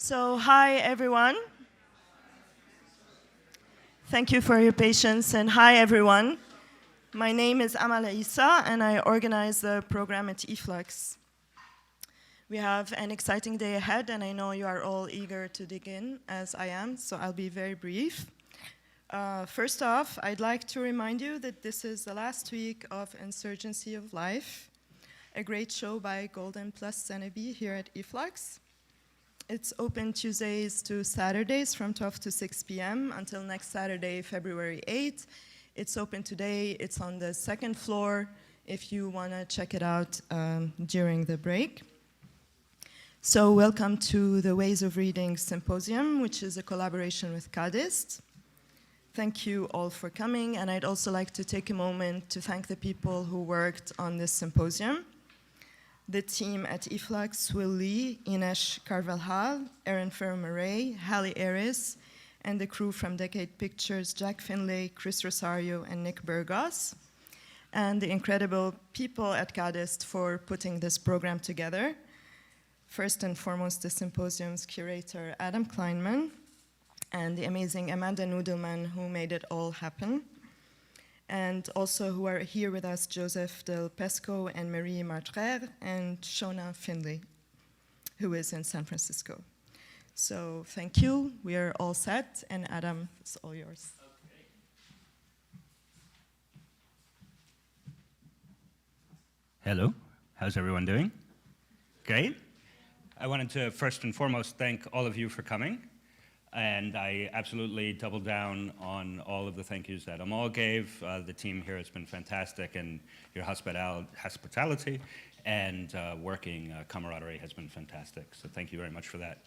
So, hi everyone. Thank you for your patience, and hi everyone. My name is Amal Issa, and I organize the program at e-flux. We have an exciting day ahead, and I know you are all eager to dig in, as I am, so I'll be very brief. First off, I'd like to remind you that this is the last week of Insurgency of Life, a great show by Golden Plus Zenebi here at e-flux. It's open Tuesdays to Saturdays from 12 to 6 p.m. until next Saturday, February 8th. It's open today. It's on the second floor if you want to check it out during the break. So welcome to the Ways of Reading Symposium, which is a collaboration with KADIST. Thank you all for coming, and I'd also like to take a moment to thank the people who worked on this symposium. The team at e-flux: Will Lee, Ines Carvalhal, Erin Ferro-Murray, Hallie Aris, and the crew from Decade Pictures, Jack Finlay, Chris Rosario, and Nick Burgos, and the incredible people at KADIST for putting this program together. First and foremost, the symposium's curator, Adam Kleinman, and the amazing Amanda Nudelman, who made it all happen. And also who are here with us, Joseph Del Pesco and Marie Martrer, and Shona Finley, who is in San Francisco. So thank you, we are all set, and Adam, it's all yours. Okay. Hello, how's everyone doing? Great. I wanted to first and foremost thank all of you for coming. And I absolutely double down on all of the thank yous that Amal gave. The team here has been fantastic, and your hospitality and working camaraderie has been fantastic. So thank you very much for that.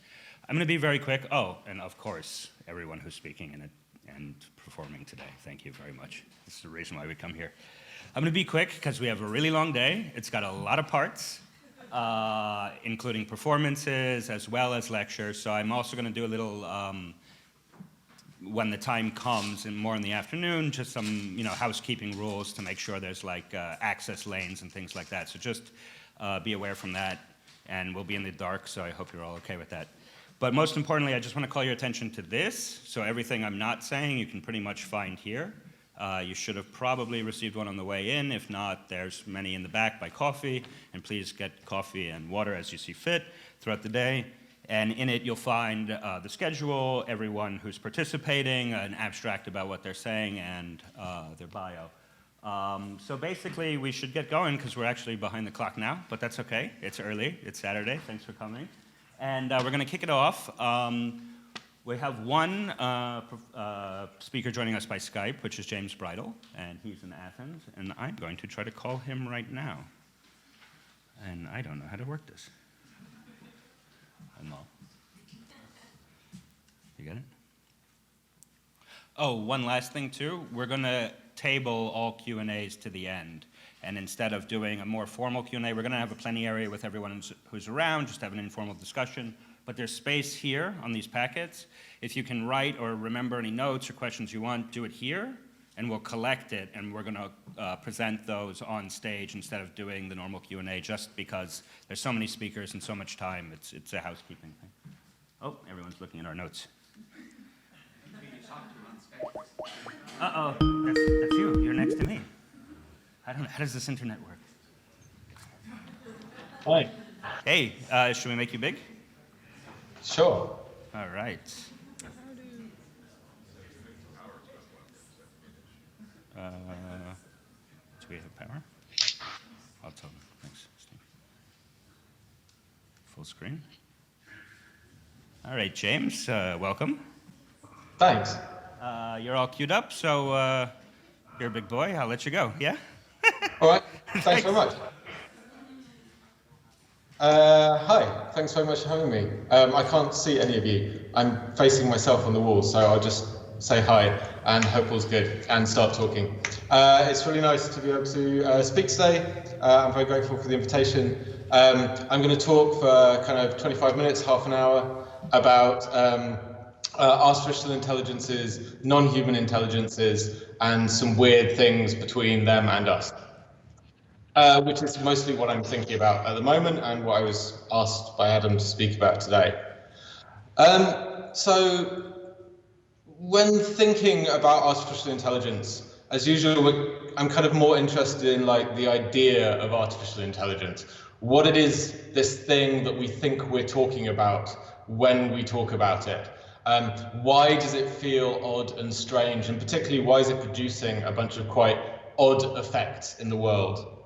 I'm going to be very quick. Oh, and of course, everyone who's speaking in it and performing today. Thank you very much. This is the reason why we come here. I'm going to be quick because we have a really long day. It's got a lot of parts. Including performances as well as lectures. So I'm also going to do a little, when the time comes, and more in the afternoon, just some housekeeping rules to make sure there's like access lanes and things like that. So just be aware from that, and we'll be in the dark, so I hope you're all okay with that. But most importantly, I just want to call your attention to this. So everything I'm not saying, you can pretty much find here. You should have probably received one on the way in. If not, there's many in the back by coffee. And please get coffee and water as you see fit throughout the day. And in it, you'll find the schedule, everyone who's participating, an abstract about what they're saying, and their bio. So basically, we should get going because we're actually behind the clock now. But that's OK. It's early. It's Saturday. Thanks for coming. And we're going to kick it off. We have one speaker joining us by Skype, which is James Bridle, and he's in Athens, and I'm going to try to call him right now. And I don't know how to work this. Amal. You got it? Oh, one last thing too. We're going to table all Q&As to the end. And instead of doing a more formal Q&A, we're going to have a plenary with everyone who's around, just have an informal discussion. But there's space here on these packets. If you can write or remember any notes or questions you want, do it here, and we'll collect it, and we're going to present those on stage instead of doing the normal Q&A, just because there's so many speakers and so much time. It's a housekeeping thing. Oh, everyone's looking at our notes. Uh-oh, that's you. You're next to me. I don't know. How does this internet work? Hi. Hey, should we make you big? Sure. All right. Do we have power? I'll tell them. Thanks, Steve. Full screen. All right, James, welcome. Thanks. You're all queued up, so you're a big boy. I'll let you go. Yeah? All right. Thanks very much. Hi, thanks very much for having me. I can't see any of you. I'm facing myself on the wall, so I'll just say hi and hope all's good and start talking. It's really nice to be able to speak today. I'm very grateful for the invitation. I'm going to talk for kind of 25 minutes, half an hour, about artificial intelligences, non-human intelligences, and some weird things between them and us. Which is mostly what I'm thinking about at the moment and what I was asked by Adam to speak about today. So when thinking about artificial intelligence, as usual, I'm kind of more interested in like the idea of artificial intelligence, what it is, this thing that we think we're talking about when we talk about it. Why does it feel odd and strange, and particularly why is it producing a bunch of quite odd effects in the world?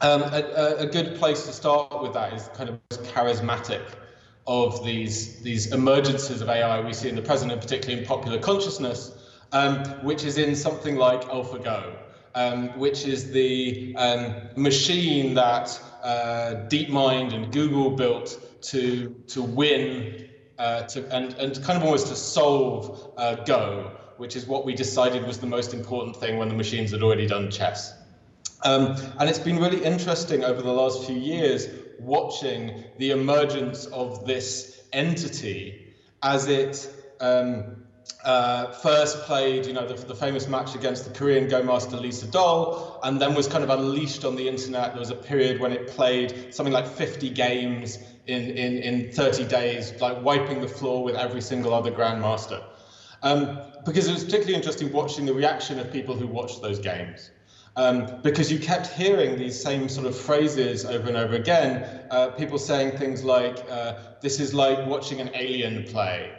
A good place to start with that is kind of most charismatic of these emergences of AI we see in the present, and particularly in popular consciousness, which is in something like AlphaGo, which is the machine that DeepMind and Google built to win and kind of almost to solve Go, which is what we decided was the most important thing when the machines had already done chess. And it's been really interesting over the last few years watching the emergence of this entity as it first played, the famous match against the Korean Go master Lee Sedol, and then was kind of unleashed on the internet. There was a period when it played something like 50 games in 30 days, like wiping the floor with every single other grandmaster. Because it was particularly interesting watching the reaction of people who watched those games. Because you kept hearing these same sort of phrases over and over again, people saying things like, this is like watching an alien play.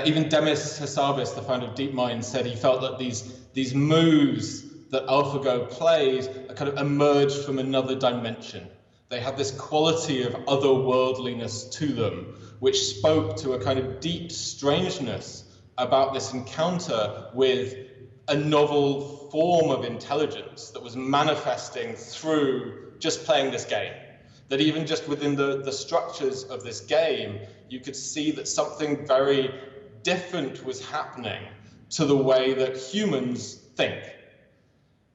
Even Demis Hassabis, the founder of DeepMind, said he felt that these moves that AlphaGo plays kind of emerged from another dimension. They had this quality of otherworldliness to them, which spoke to a kind of deep strangeness about this encounter with a novel form of intelligence that was manifesting through just playing this game. That even just within the structures of this game, you could see that something very different was happening to the way that humans think.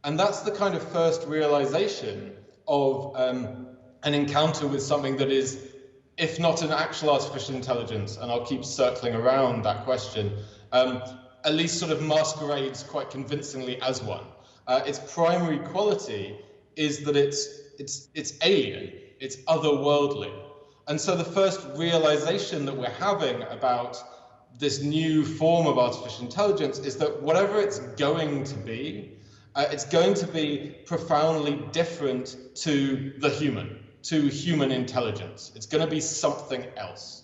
And that's the kind of first realization of an encounter with something that is, if not an actual artificial intelligence, and I'll keep circling around that question, at least sort of masquerades quite convincingly as one. Its primary quality is that it's alien, it's otherworldly. And so the first realization that we're having about this new form of artificial intelligence is that whatever it's going to be profoundly different to the human, to human intelligence. It's going to be something else.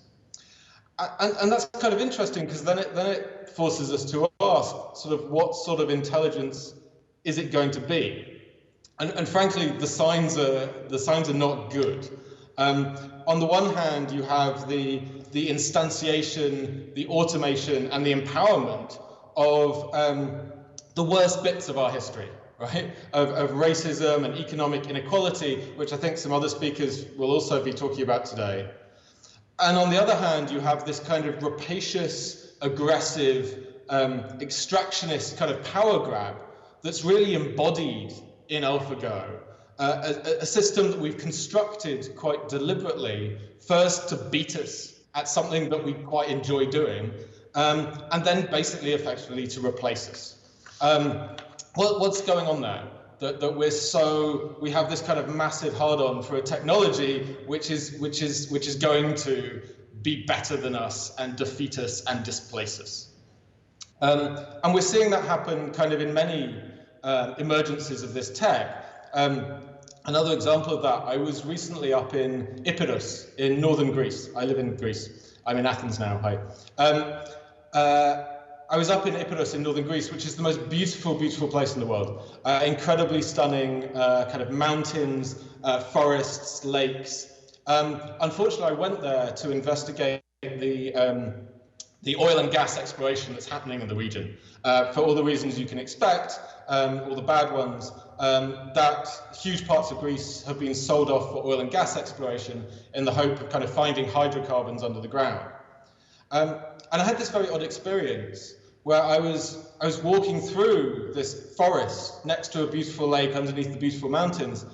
And that's kind of interesting because then it forces us to ask sort of what sort of intelligence is it going to be? And frankly, the signs are not good. On the one hand, you have the instantiation, the automation, and the empowerment of the worst bits of our history, right? Of racism and economic inequality, which I think some other speakers will also be talking about today. And on the other hand, you have this kind of rapacious, aggressive, extractionist kind of power grab that's really embodied in AlphaGo, a system that we've constructed quite deliberately, first to beat us at something that we quite enjoy doing, and then basically effectively to replace us. What's going on there? That we have this kind of massive hard-on for a technology which is going to be better than us and defeat us and displace us. And we're seeing that happen kind of in many emergences of this tech. Another example of that, I was recently up in Epirus in northern Greece. I live in Greece. I'm in Athens now, hi. I was up in Epirus in northern Greece, which is the most beautiful, beautiful place in the world. Incredibly stunning kind of mountains, forests, lakes. Unfortunately, I went there to investigate the oil and gas exploration that's happening in the region. For all the reasons you can expect, all the bad ones, that huge parts of Greece have been sold off for oil and gas exploration in the hope of kind of finding hydrocarbons under the ground. And I had this very odd experience where I was walking through this forest next to a beautiful lake underneath the beautiful mountains,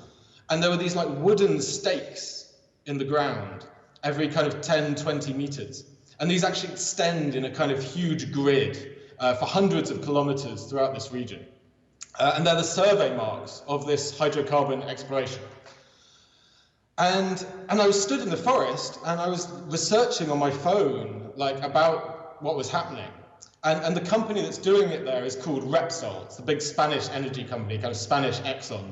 and there were these like wooden stakes in the ground every kind of 10, 20 meters. And these actually extend in a kind of huge grid for hundreds of kilometers throughout this region. And they're the survey marks of this hydrocarbon exploration. And I was stood in the forest and I was researching on my phone like about what was happening. And the company that's doing it there is called Repsol. It's the big Spanish energy company, kind of Spanish Exxon.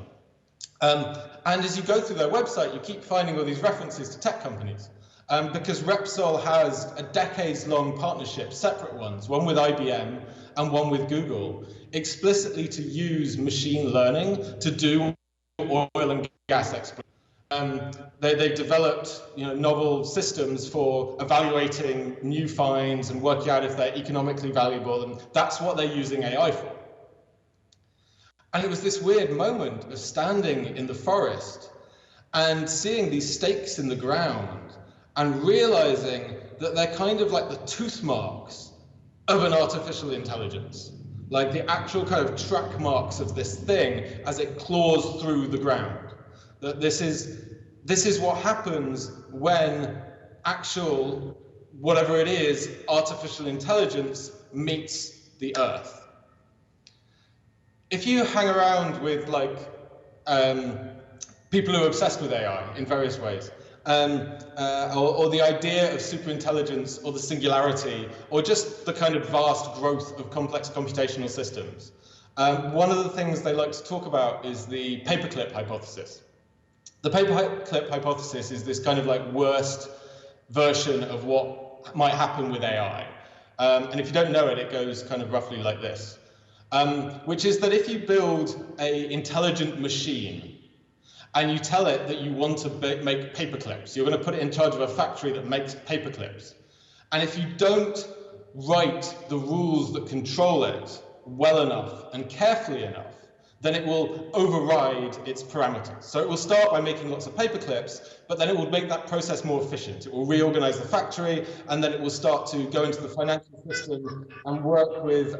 And as you go through their website, you keep finding all these references to tech companies. Because Repsol has a decades-long partnership, separate ones, one with IBM and one with Google, explicitly to use machine learning to do oil and gas exploration. They've developed novel systems for evaluating new finds and working out if they're economically valuable, and that's what they're using AI for. And it was this weird moment of standing in the forest and seeing these stakes in the ground and realizing that they're kind of like the tooth marks of an artificial intelligence, like the actual kind of track marks of this thing as it claws through the ground. That this is what happens when actual, whatever it is, artificial intelligence meets the Earth. If you hang around with people who are obsessed with AI in various ways, or the idea of superintelligence or the singularity, or just the kind of vast growth of complex computational systems, one of the things they like to talk about is the paperclip hypothesis. The paperclip hypothesis is this kind of like worst version of what might happen with AI. And if you don't know it, it goes kind of roughly like this, which is that if you build an intelligent machine and you tell it that you want to make paperclips, you're going to put it in charge of a factory that makes paperclips. And if you don't write the rules that control it well enough and carefully enough, then it will override its parameters. So it will start by making lots of paperclips, but then it will make that process more efficient. It will reorganize the factory, and then it will start to go into the financial system and work with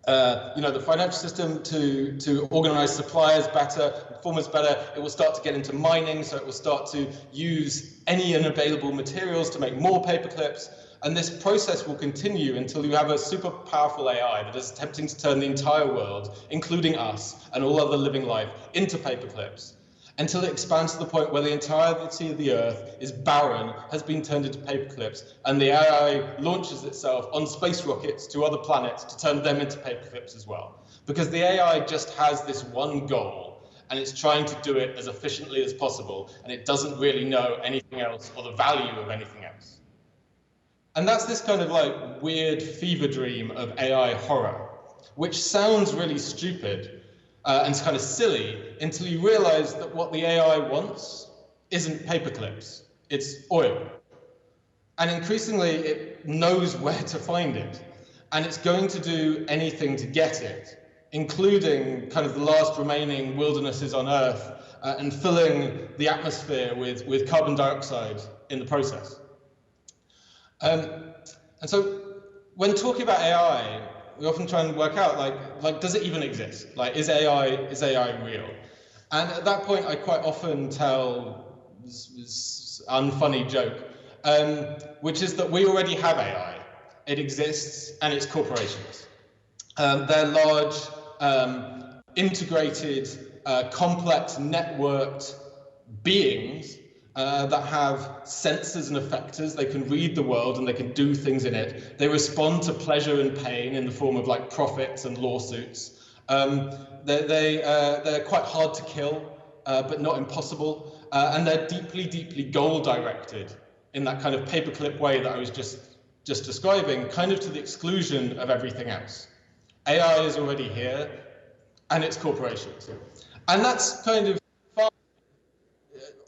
the financial system to organize suppliers better, performance better. It will start to get into mining, so it will start to use any unavailable materials to make more paperclips. And this process will continue until you have a super powerful AI that is attempting to turn the entire world, including us and all other living life, into paperclips, until it expands to the point where the entirety of the Earth is barren, has been turned into paperclips, and the AI launches itself on space rockets to other planets to turn them into paperclips as well. Because the AI just has this one goal, and it's trying to do it as efficiently as possible, and it doesn't really know anything else or the value of anything else. And that's this kind of like weird fever dream of AI horror, which sounds really stupid and kind of silly until you realize that what the AI wants isn't paperclips, it's oil. And increasingly it knows where to find it, and it's going to do anything to get it, including kind of the last remaining wildernesses on Earth and filling the atmosphere with carbon dioxide in the process. And so when talking about AI, we often try and work out like does it even exist? Like is AI real? And at that point I quite often tell this unfunny joke, which is that we already have AI. It exists and it's corporations. They're large, integrated, complex, networked beings that have sensors and effectors. They can read the world and they can do things in it. They respond to pleasure and pain in the form of like profits and lawsuits. They're quite hard to kill, but not impossible. And they're deeply, deeply goal-directed in that kind of paperclip way that I was just describing, kind of to the exclusion of everything else. AI is already here, and it's corporations. And that's kind of far.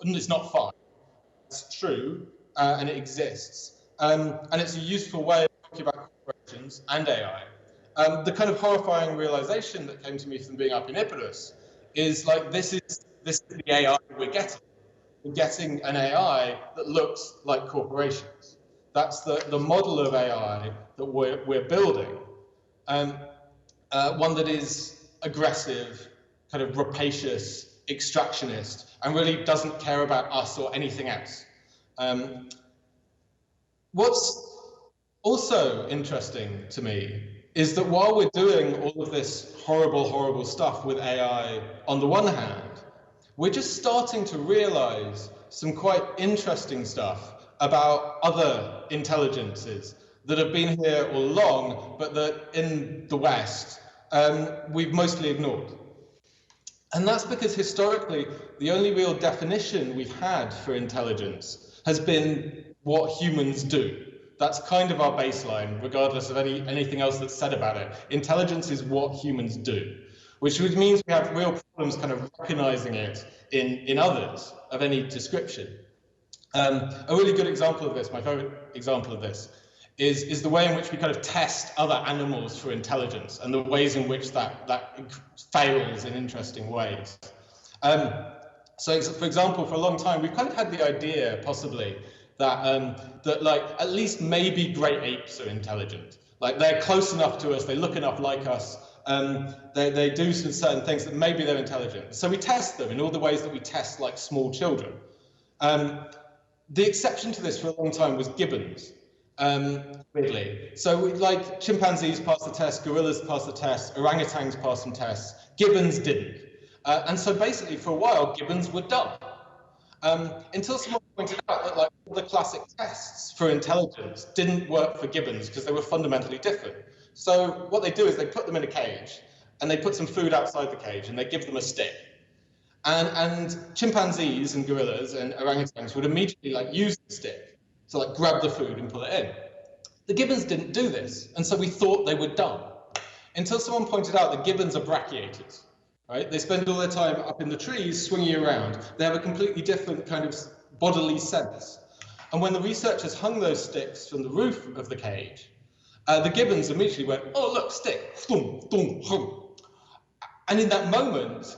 It's not far. It's true, and it exists. And it's a useful way of talking about corporations and AI. The kind of horrifying realization that came to me from being up in Ipperus is like, this is the AI we're getting. We're getting an AI that looks like corporations. That's the model of AI that we're building. One that is aggressive, kind of rapacious, extractionist, and really doesn't care about us or anything else. What's also interesting to me is that while we're doing all of this horrible, horrible stuff with AI on the one hand, we're just starting to realize some quite interesting stuff about other intelligences that have been here all along, but that in the West, we've mostly ignored. And that's because historically, the only real definition we've had for intelligence has been what humans do. That's kind of our baseline, regardless of anything else that's said about it. Intelligence is what humans do, which means we have real problems kind of recognizing it in others of any description. A really good example of this, my favorite example of this, is the way in which we kind of test other animals for intelligence and the ways in which that fails in interesting ways. So, for example, for a long time, we've kind of had the idea, possibly, that like at least maybe great apes are intelligent. Like they're close enough to us, they look enough like us, they do some certain things that maybe they're intelligent. So we test them in all the ways that we test like small children. The exception to this for a long time was gibbons. Weirdly. So like chimpanzees passed the test, gorillas passed the test, orangutans passed some tests, gibbons didn't. And so basically for a while, gibbons were dumb. Until someone pointed out that like all the classic tests for intelligence didn't work for gibbons because they were fundamentally different. So what they do is they put them in a cage and they put some food outside the cage and they give them a stick. And chimpanzees and gorillas and orangutans would immediately like use the stick to like grab the food and pull it in. The gibbons didn't do this, and so we thought they were dumb. Until someone pointed out that gibbons are brachiators, right? They spend all their time up in the trees swinging around. They have a completely different kind of bodily sense. And when the researchers hung those sticks from the roof of the cage, the gibbons immediately went, oh, look, stick, thum, thum, hum. And in that moment,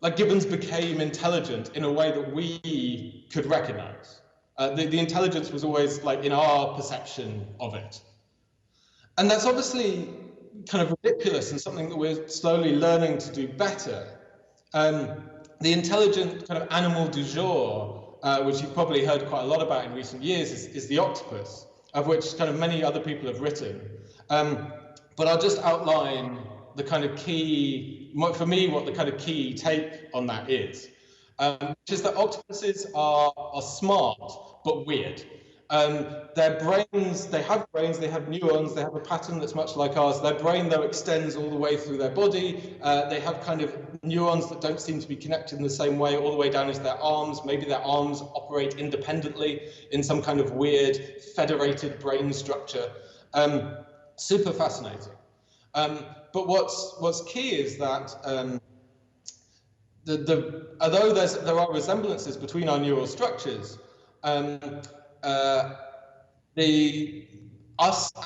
like gibbons became intelligent in a way that we could recognize. The intelligence was always like in our perception of it. And that's obviously kind of ridiculous and something that we're slowly learning to do better. The intelligent kind of animal du jour, which you've probably heard quite a lot about in recent years, is the octopus, of which kind of many other people have written. But I'll just outline the kind of key, for me, what the kind of key take on that is. Which is that octopuses are smart, but weird. Their brains, they have neurons, they have a pattern that's much like ours. Their brain, though, extends all the way through their body. They have kind of neurons that don't seem to be connected in the same way all the way down into their arms. Maybe their arms operate independently in some kind of weird federated brain structure. Super fascinating. But what's key is that although there are resemblances between our neural structures, us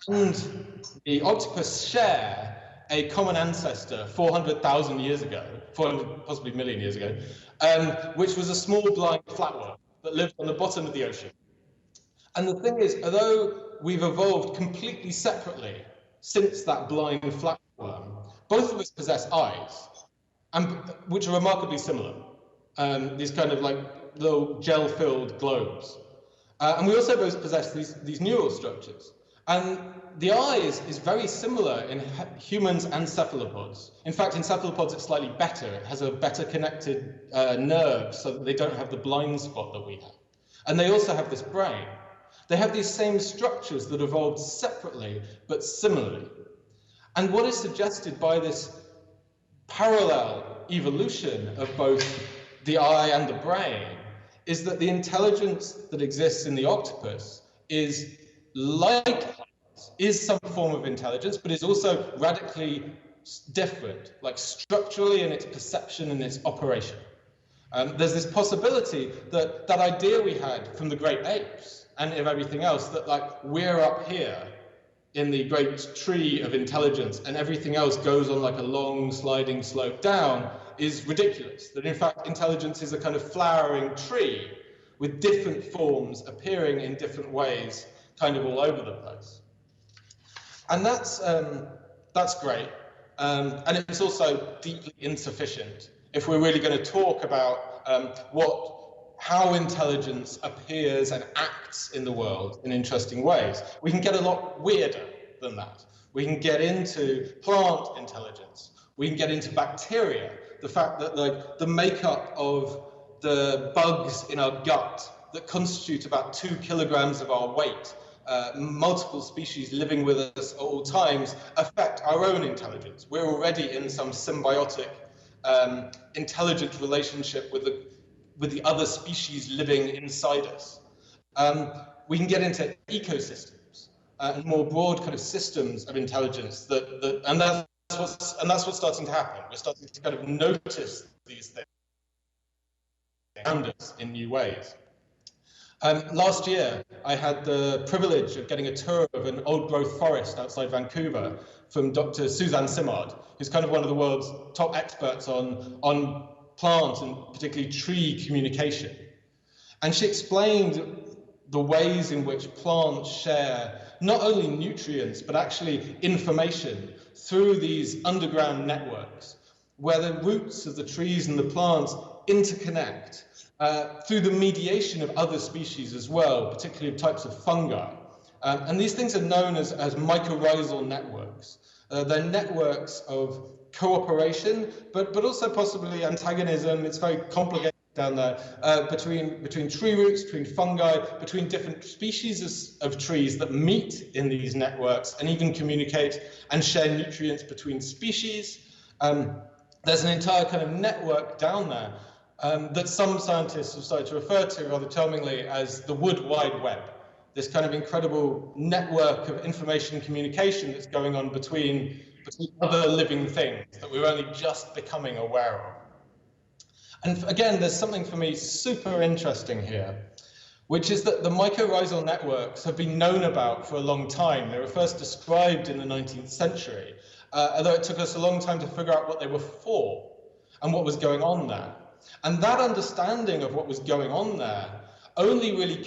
and the octopus share a common ancestor 400,000 years ago, 400 possibly million years ago, which was a small blind flatworm that lived on the bottom of the ocean. And the thing is, although we've evolved completely separately since that blind flatworm, both of us possess eyes, which are remarkably similar. These kind of like little gel-filled globes. And we also both possess these neural structures. And the eye is very similar in humans and cephalopods. In fact, in cephalopods, it's slightly better. It has a better connected nerve so that they don't have the blind spot that we have. And they also have this brain. They have these same structures that evolved separately, but similarly. And what is suggested by this parallel evolution of both the eye and the brain is that the intelligence that exists in the octopus is some form of intelligence, but is also radically different, like structurally in its perception and its operation. There's this possibility that that idea we had from the great apes and of everything else, that like we're up here in the great tree of intelligence and everything else goes on like a long sliding slope down, is ridiculous. That in fact intelligence is a kind of flowering tree with different forms appearing in different ways kind of all over the place. And that's great. And it's also deeply insufficient if we're really going to talk about how intelligence appears and acts in the world in interesting ways. We can get a lot weirder than that. We can get into plant intelligence. We can get into bacteria. The fact that like the makeup of the bugs in our gut that constitute about 2 kilograms of our weight, multiple species living with us at all times, affect our own intelligence. We're already in some symbiotic, intelligent relationship with the other species living inside us. We can get into ecosystems and more broad kind of systems of intelligence and that's what's starting to happen. We're starting to kind of notice these things around us in new ways. Last year, I had the privilege of getting a tour of an old-growth forest outside Vancouver from Dr. Suzanne Simard, who's kind of one of the world's top experts on plant and particularly tree communication. And she explained the ways in which plants share not only nutrients, but actually information through these underground networks, where the roots of the trees and the plants interconnect through the mediation of other species as well, particularly of types of fungi. And these things are known as mycorrhizal networks. They're networks of cooperation, but also possibly antagonism. It's very complicated down there, between tree roots, between fungi, between different species of trees that meet in these networks and even communicate and share nutrients between species. There's an entire kind of network down there that some scientists have started to refer to rather charmingly as the Wood Wide Web, this kind of incredible network of information communication that's going on between other living things that we're only just becoming aware of. And again, there's something for me super interesting here, which is that the mycorrhizal networks have been known about for a long time. They were first described in the 19th century, although it took us a long time to figure out what they were for and what was going on there. And that understanding of what was going on there only really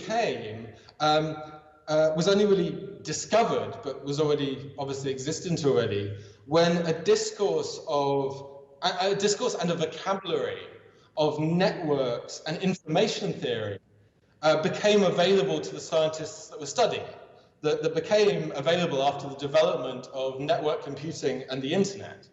was only really discovered, but was already obviously existent already, when a discourse and a vocabulary of networks and information theory became available to the scientists that were studying it, that became available after the development of network computing and the internet.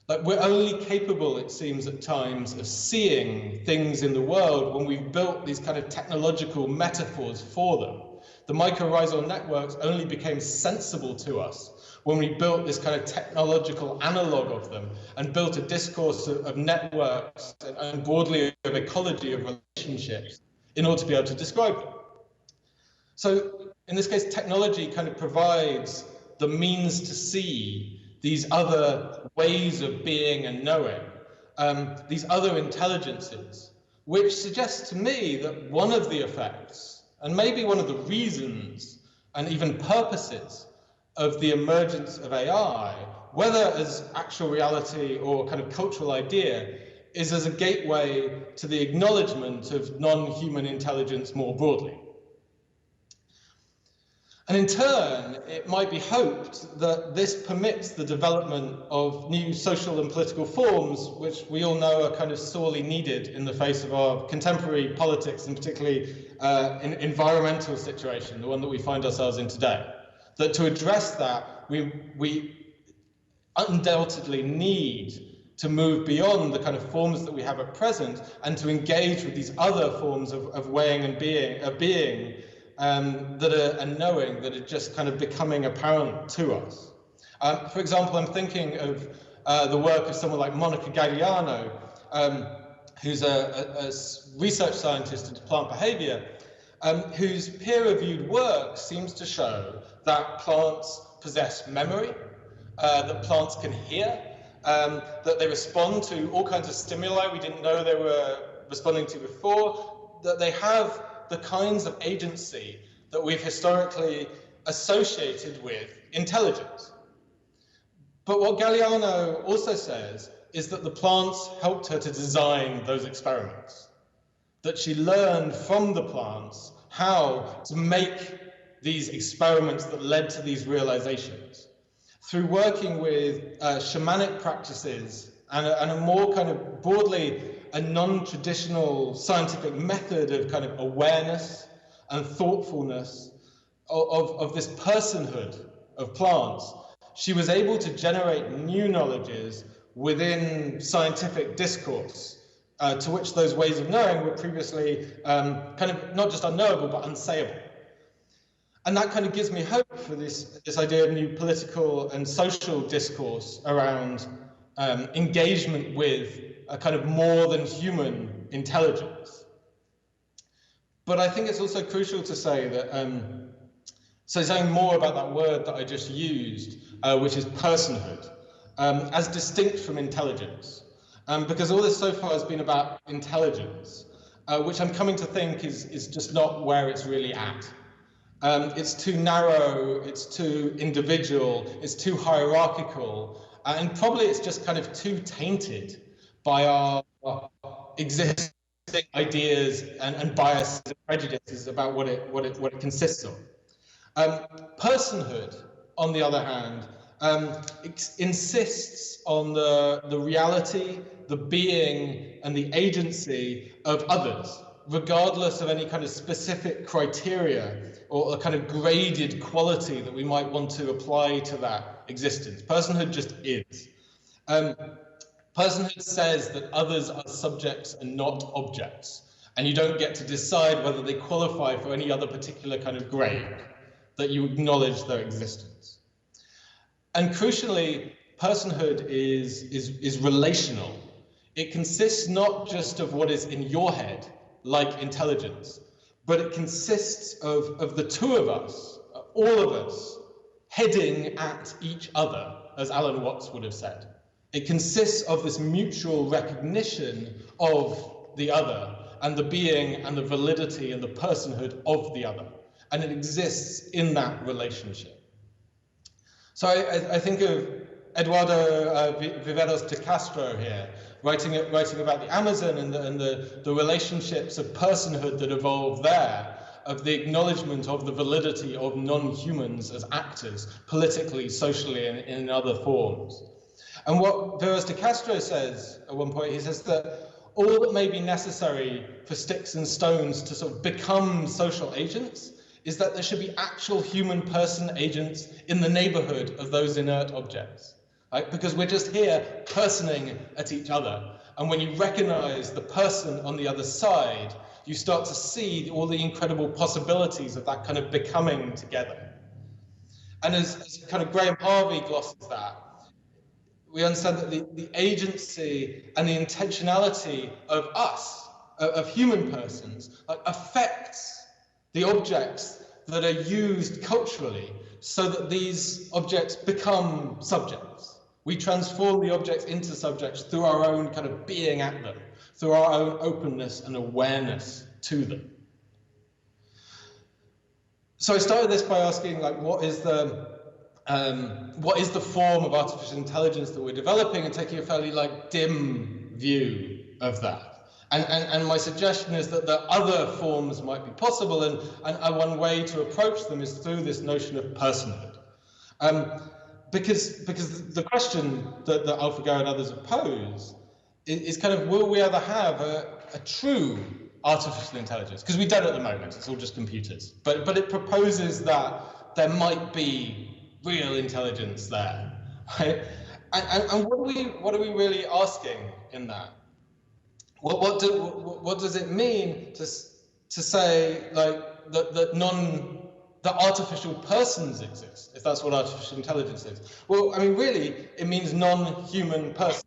Like, we're only capable, it seems at times, of seeing things in the world when we've built these kind of technological metaphors for them. The mycorrhizal networks only became sensible to us when we built this kind of technological analog of them and built a discourse of networks and broadly of ecology of relationships in order to be able to describe them. So in this case, technology kind of provides the means to see these other ways of being and knowing, these other intelligences, which suggests to me that one of the effects, and maybe one of the reasons and even purposes of the emergence of AI, whether as actual reality or kind of cultural idea, is as a gateway to the acknowledgement of non-human intelligence more broadly. And in turn, it might be hoped that this permits the development of new social and political forms, which we all know are kind of sorely needed in the face of our contemporary politics, and particularly in environmental situation, the one that we find ourselves in today. That to address that, we undoubtedly need to move beyond the kind of forms that we have at present and to engage with these other forms of weighing and being, and knowing that are just kind of becoming apparent to us. For example, I'm thinking of the work of someone like Monica Gagliano, who's a research scientist into plant behavior, whose peer-reviewed work seems to show that plants possess memory, that plants can hear, that they respond to all kinds of stimuli we didn't know they were responding to before, that they have the kinds of agency that we've historically associated with intelligence. But what Gagliano also says is that the plants helped her to design those experiments, that she learned from the plants how to make these experiments that led to these realizations. Through working with shamanic practices and a more kind of broadly a non-traditional scientific method of kind of awareness and thoughtfulness of this personhood of plants, she was able to generate new knowledges within scientific discourse to which those ways of knowing were previously kind of not just unknowable, but unsayable. And that kind of gives me hope for this idea of new political and social discourse around engagement with a kind of more than human intelligence. But I think it's also crucial to say that, so saying more about that word that I just used, which is personhood, as distinct from intelligence. Because all this so far has been about intelligence, which I'm coming to think is just not where it's really at. It's too narrow, it's too individual, it's too hierarchical, and probably it's just kind of too tainted by our existing ideas and biases and prejudices about what it consists of. Personhood, on the other hand, insists on the reality, the being, and the agency of others, regardless of any kind of specific criteria or a kind of graded quality that we might want to apply to that existence. Personhood just is. Personhood says that others are subjects and not objects, and you don't get to decide whether they qualify for any other particular kind of grade, that you acknowledge their existence. And crucially, personhood is relational. It consists not just of what is in your head, like intelligence, but it consists of the two of us, all of us, heading at each other, as Alan Watts would have said. It consists of this mutual recognition of the other and the being and the validity and the personhood of the other. And it exists in that relationship. So I think of Eduardo Viveros de Castro here, writing about the Amazon and the relationships of personhood that evolve there, of the acknowledgement of the validity of non-humans as actors, politically, socially, and in other forms. And what Viveros de Castro says at one point, he says that all that may be necessary for sticks and stones to sort of become social agents is that there should be actual human person agents in the neighborhood of those inert objects. Right? Because we're just here personing at each other. And when you recognize the person on the other side, you start to see all the incredible possibilities of that kind of becoming together. And as kind of Graham Harvey glosses that, we understand that the agency and the intentionality of us, of human persons, affects the objects that are used culturally so that these objects become subjects. We transform the objects into subjects through our own kind of being at them, through our own openness and awareness to them. So I started this by asking, like, what is the form of artificial intelligence that we're developing, and taking a fairly dim view of that. And my suggestion is that the other forms might be possible, and one way to approach them is through this notion of personhood. Because the question that AlphaGo and others have posed is kind of, will we ever have a true artificial intelligence? Because we don't at the moment, it's all just computers. But it proposes that there might be real intelligence there, right? And what are we really asking in that? What does it mean to say that artificial persons exist, if that's what artificial intelligence is? Well, I mean, really, it means non-human persons.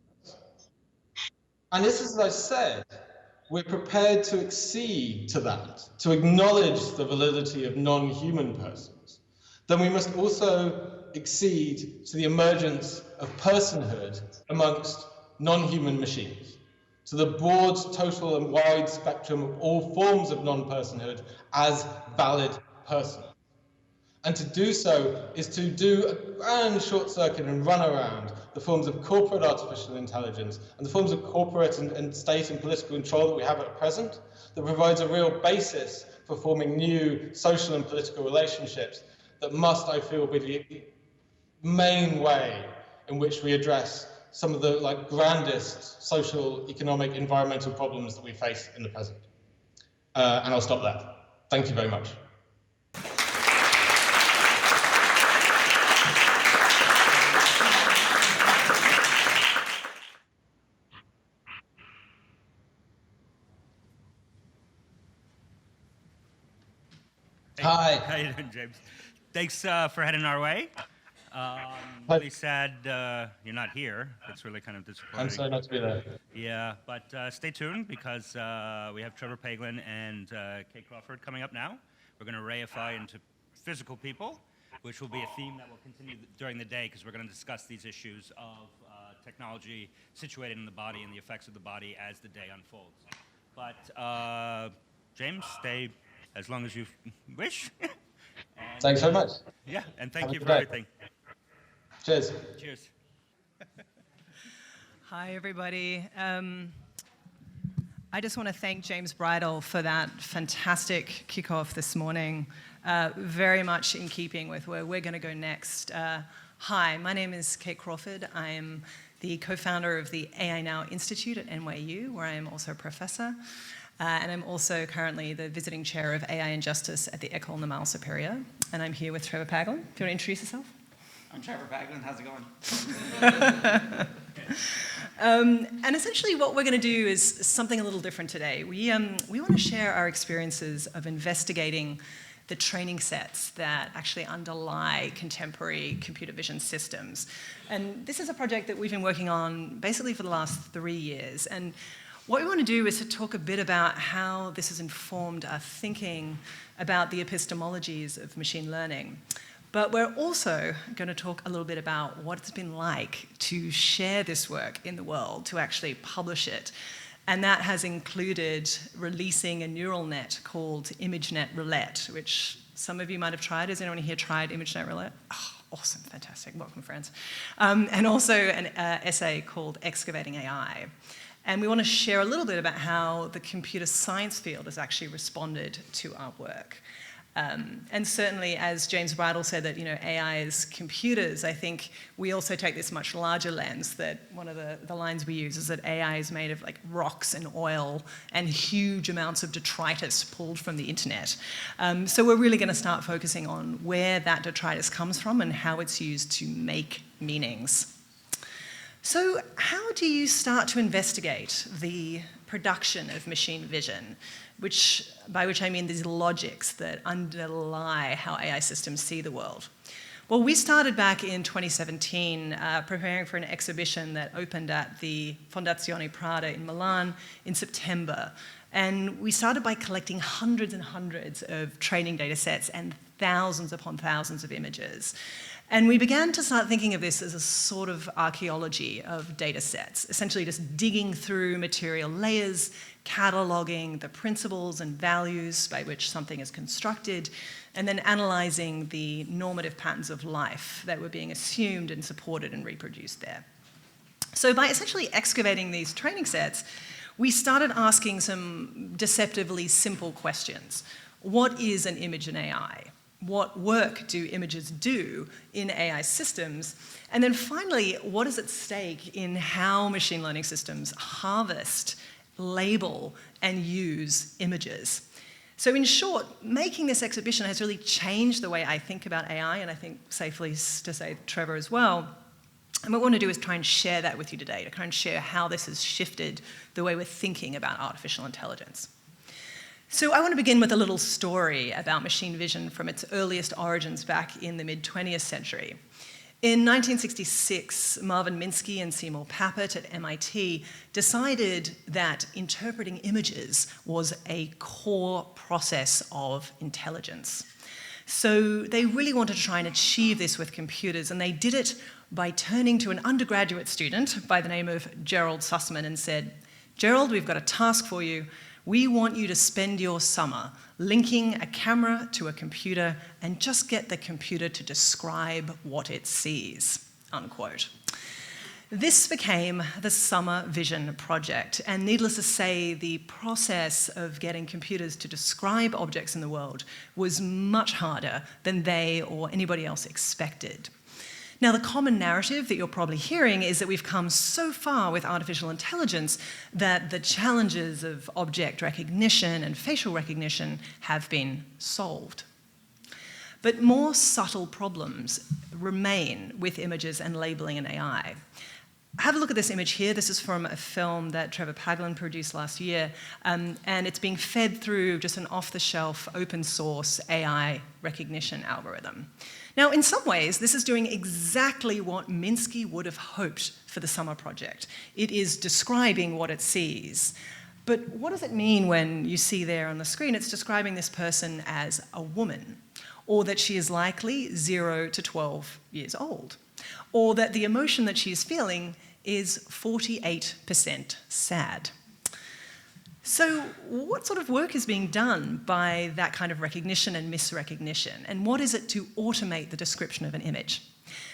And this is, as I said, we're prepared to accede to that, to acknowledge the validity of non-human persons. Then we must also accede to the emergence of personhood amongst non-human machines, to the broad, total, and wide spectrum of all forms of non-personhood as valid persons. And to do so is to do a grand short circuit and run around the forms of corporate artificial intelligence and the forms of corporate and state and political control that we have at present, that provides a real basis for forming new social and political relationships that must, I feel, be the main way in which we address some of the grandest social, economic, environmental problems that we face in the present. And I'll stop there. Thank you very much. Hi. How you doing, James? Thanks for heading our way. Really sad you're not here. It's really kind of disappointing. I'm sorry not to be there. Yeah, but stay tuned because we have Trevor Paglen and Crawford coming up now. We're going to reify into physical people, which will be a theme that will continue during the day because we're going to discuss these issues of technology situated in the body and the effects of the body as the day unfolds. But James, stay as long as you wish. And, Thanks so much. Yeah, and thank Have a you good for day. everything. Cheers. Cheers. Hi, everybody. I just want to thank James Bridle for that fantastic kickoff this morning, very much in keeping with where we're going to go next. Hi, my name is Kate Crawford. I am the co-founder of the AI Now Institute at NYU, where I am also a professor. And I'm also currently the visiting chair of AI and Justice at the École Normale Supérieure. And I'm here with Trevor Paglen. Do you want to introduce yourself? I'm Trevor Paglen. How's it going? And essentially what we're going to do is something a little different today. We want to share our experiences of investigating the training sets that actually underlie contemporary computer vision systems. And this is a project that we've been working on basically for the last 3 years. And what we want to do is to talk a bit about how this has informed our thinking about the epistemologies of machine learning. But we're also going to talk a little bit about what it's been like to share this work in the world, to actually publish it. And that has included releasing a neural net called ImageNet Roulette, which some of you might have tried. Has anyone here tried ImageNet Roulette? Oh, awesome, fantastic, welcome friends. And also an essay called Excavating AI. And we want to share a little bit about how the computer science field has actually responded to our work. And certainly, as James Bridle said, that AI is computers, I think we also take this much larger lens that one of the lines we use is that AI is made of like rocks and oil and huge amounts of detritus pulled from the internet. So we're really going to start focusing on where that detritus comes from and how it's used to make meanings. So how do you start to investigate the production of machine vision, by which I mean these logics that underlie how AI systems see the world? Well, we started back in 2017 preparing for an exhibition that opened at the Fondazione Prada in Milan in September. And we started by collecting hundreds and hundreds of training data sets and thousands upon thousands of images. And we began to start thinking of this as a sort of archeology of data sets, essentially just digging through material layers, cataloging the principles and values by which something is constructed, and then analyzing the normative patterns of life that were being assumed and supported and reproduced there. So by essentially excavating these training sets, we started asking some deceptively simple questions. What is an image in AI? What work do images do in AI systems? And then finally, what is at stake in how machine learning systems harvest, label, and use images? So in short, making this exhibition has really changed the way I think about AI, and I think safely to say Trevor as well. And what we want to do is try and share that with you today, to try and share how this has shifted the way we're thinking about artificial intelligence. So I want to begin with a little story about machine vision from its earliest origins back in the mid-20th century. In 1966, Marvin Minsky and Seymour Papert at MIT decided that interpreting images was a core process of intelligence. So they really wanted to try and achieve this with computers, and they did it by turning to an undergraduate student by the name of Gerald Sussman and said, "Gerald, we've got a task for you. We want you to spend your summer linking a camera to a computer and just get the computer to describe what it sees," unquote. This became the Summer Vision Project, and needless to say, the process of getting computers to describe objects in the world was much harder than they or anybody else expected. Now, the common narrative that you're probably hearing is that we've come so far with artificial intelligence that the challenges of object recognition and facial recognition have been solved. But more subtle problems remain with images and labeling in AI. have a look at this image here. This is from a film that Trevor Paglen produced last year, and it's being fed through just an off-the-shelf, open-source AI recognition algorithm. Now, in some ways, this is doing exactly what Minsky would have hoped for the summer project. It is describing what it sees. But what does it mean when you see there on the screen? It's describing this person as a woman, or that she is likely 0 to 12 years old, or that the emotion that she is feeling is 48% sad. So what sort of work is being done by that kind of recognition and misrecognition? And what is it to automate the description of an image?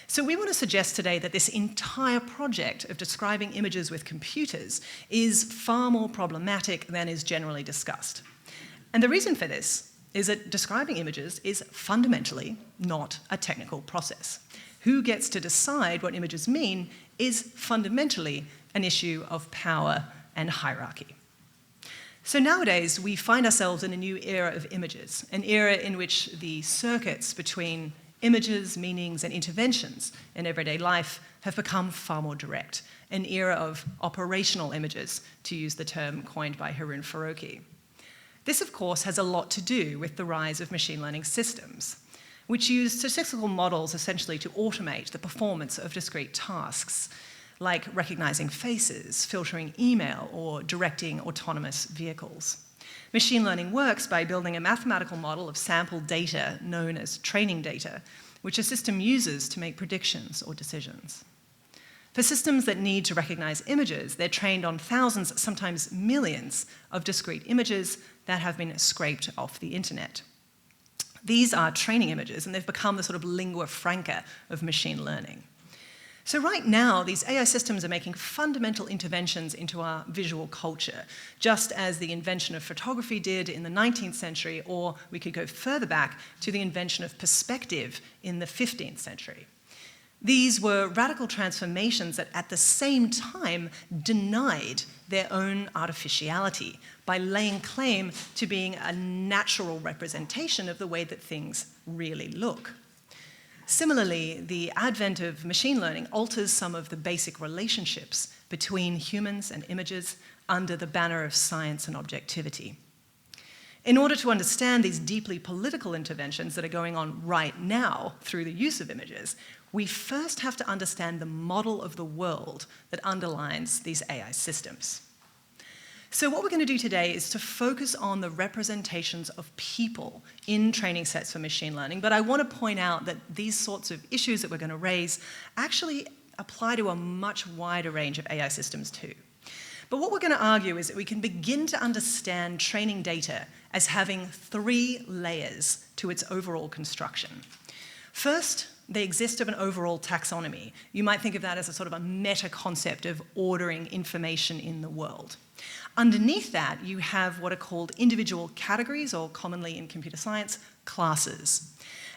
So we want to suggest today that this entire project of describing images with computers is far more problematic than is generally discussed. And the reason for this is that describing images is fundamentally not a technical process. Who gets to decide what images mean is fundamentally an issue of power and hierarchy. So nowadays, we find ourselves in a new era of images, an era in which the circuits between images, meanings, and interventions in everyday life have become far more direct, an era of operational images, to use the term coined by Haroon Farouki. This, of course, has a lot to do with the rise of machine learning systems, which use statistical models essentially to automate the performance of discrete tasks, like recognizing faces, filtering email, or directing autonomous vehicles. Machine learning works by building a mathematical model of sample data known as training data, which a system uses to make predictions or decisions. For systems that need to recognize images, they're trained on thousands, sometimes millions, of discrete images that have been scraped off the internet. These are training images, and they've become the sort of lingua franca of machine learning. So right now, these AI systems are making fundamental interventions into our visual culture, just as the invention of photography did in the 19th century, or we could go further back to the invention of perspective in the 15th century. These were radical transformations that at the same time denied their own artificiality by laying claim to being a natural representation of the way that things really look. Similarly, the advent of machine learning alters some of the basic relationships between humans and images under the banner of science and objectivity. In order to understand these deeply political interventions that are going on right now through the use of images, we first have to understand the model of the world that underlines these AI systems. So what we're going to do today is to focus on the representations of people in training sets for machine learning, but I want to point out that these sorts of issues that we're going to raise actually apply to a much wider range of AI systems too. But what we're going to argue is that we can begin to understand training data as having 3 layers to its overall construction. First, they exist of an overall taxonomy. You might think of that as a sort of a meta concept of ordering information in the world. Underneath that, you have what are called individual categories, or commonly in computer science, classes.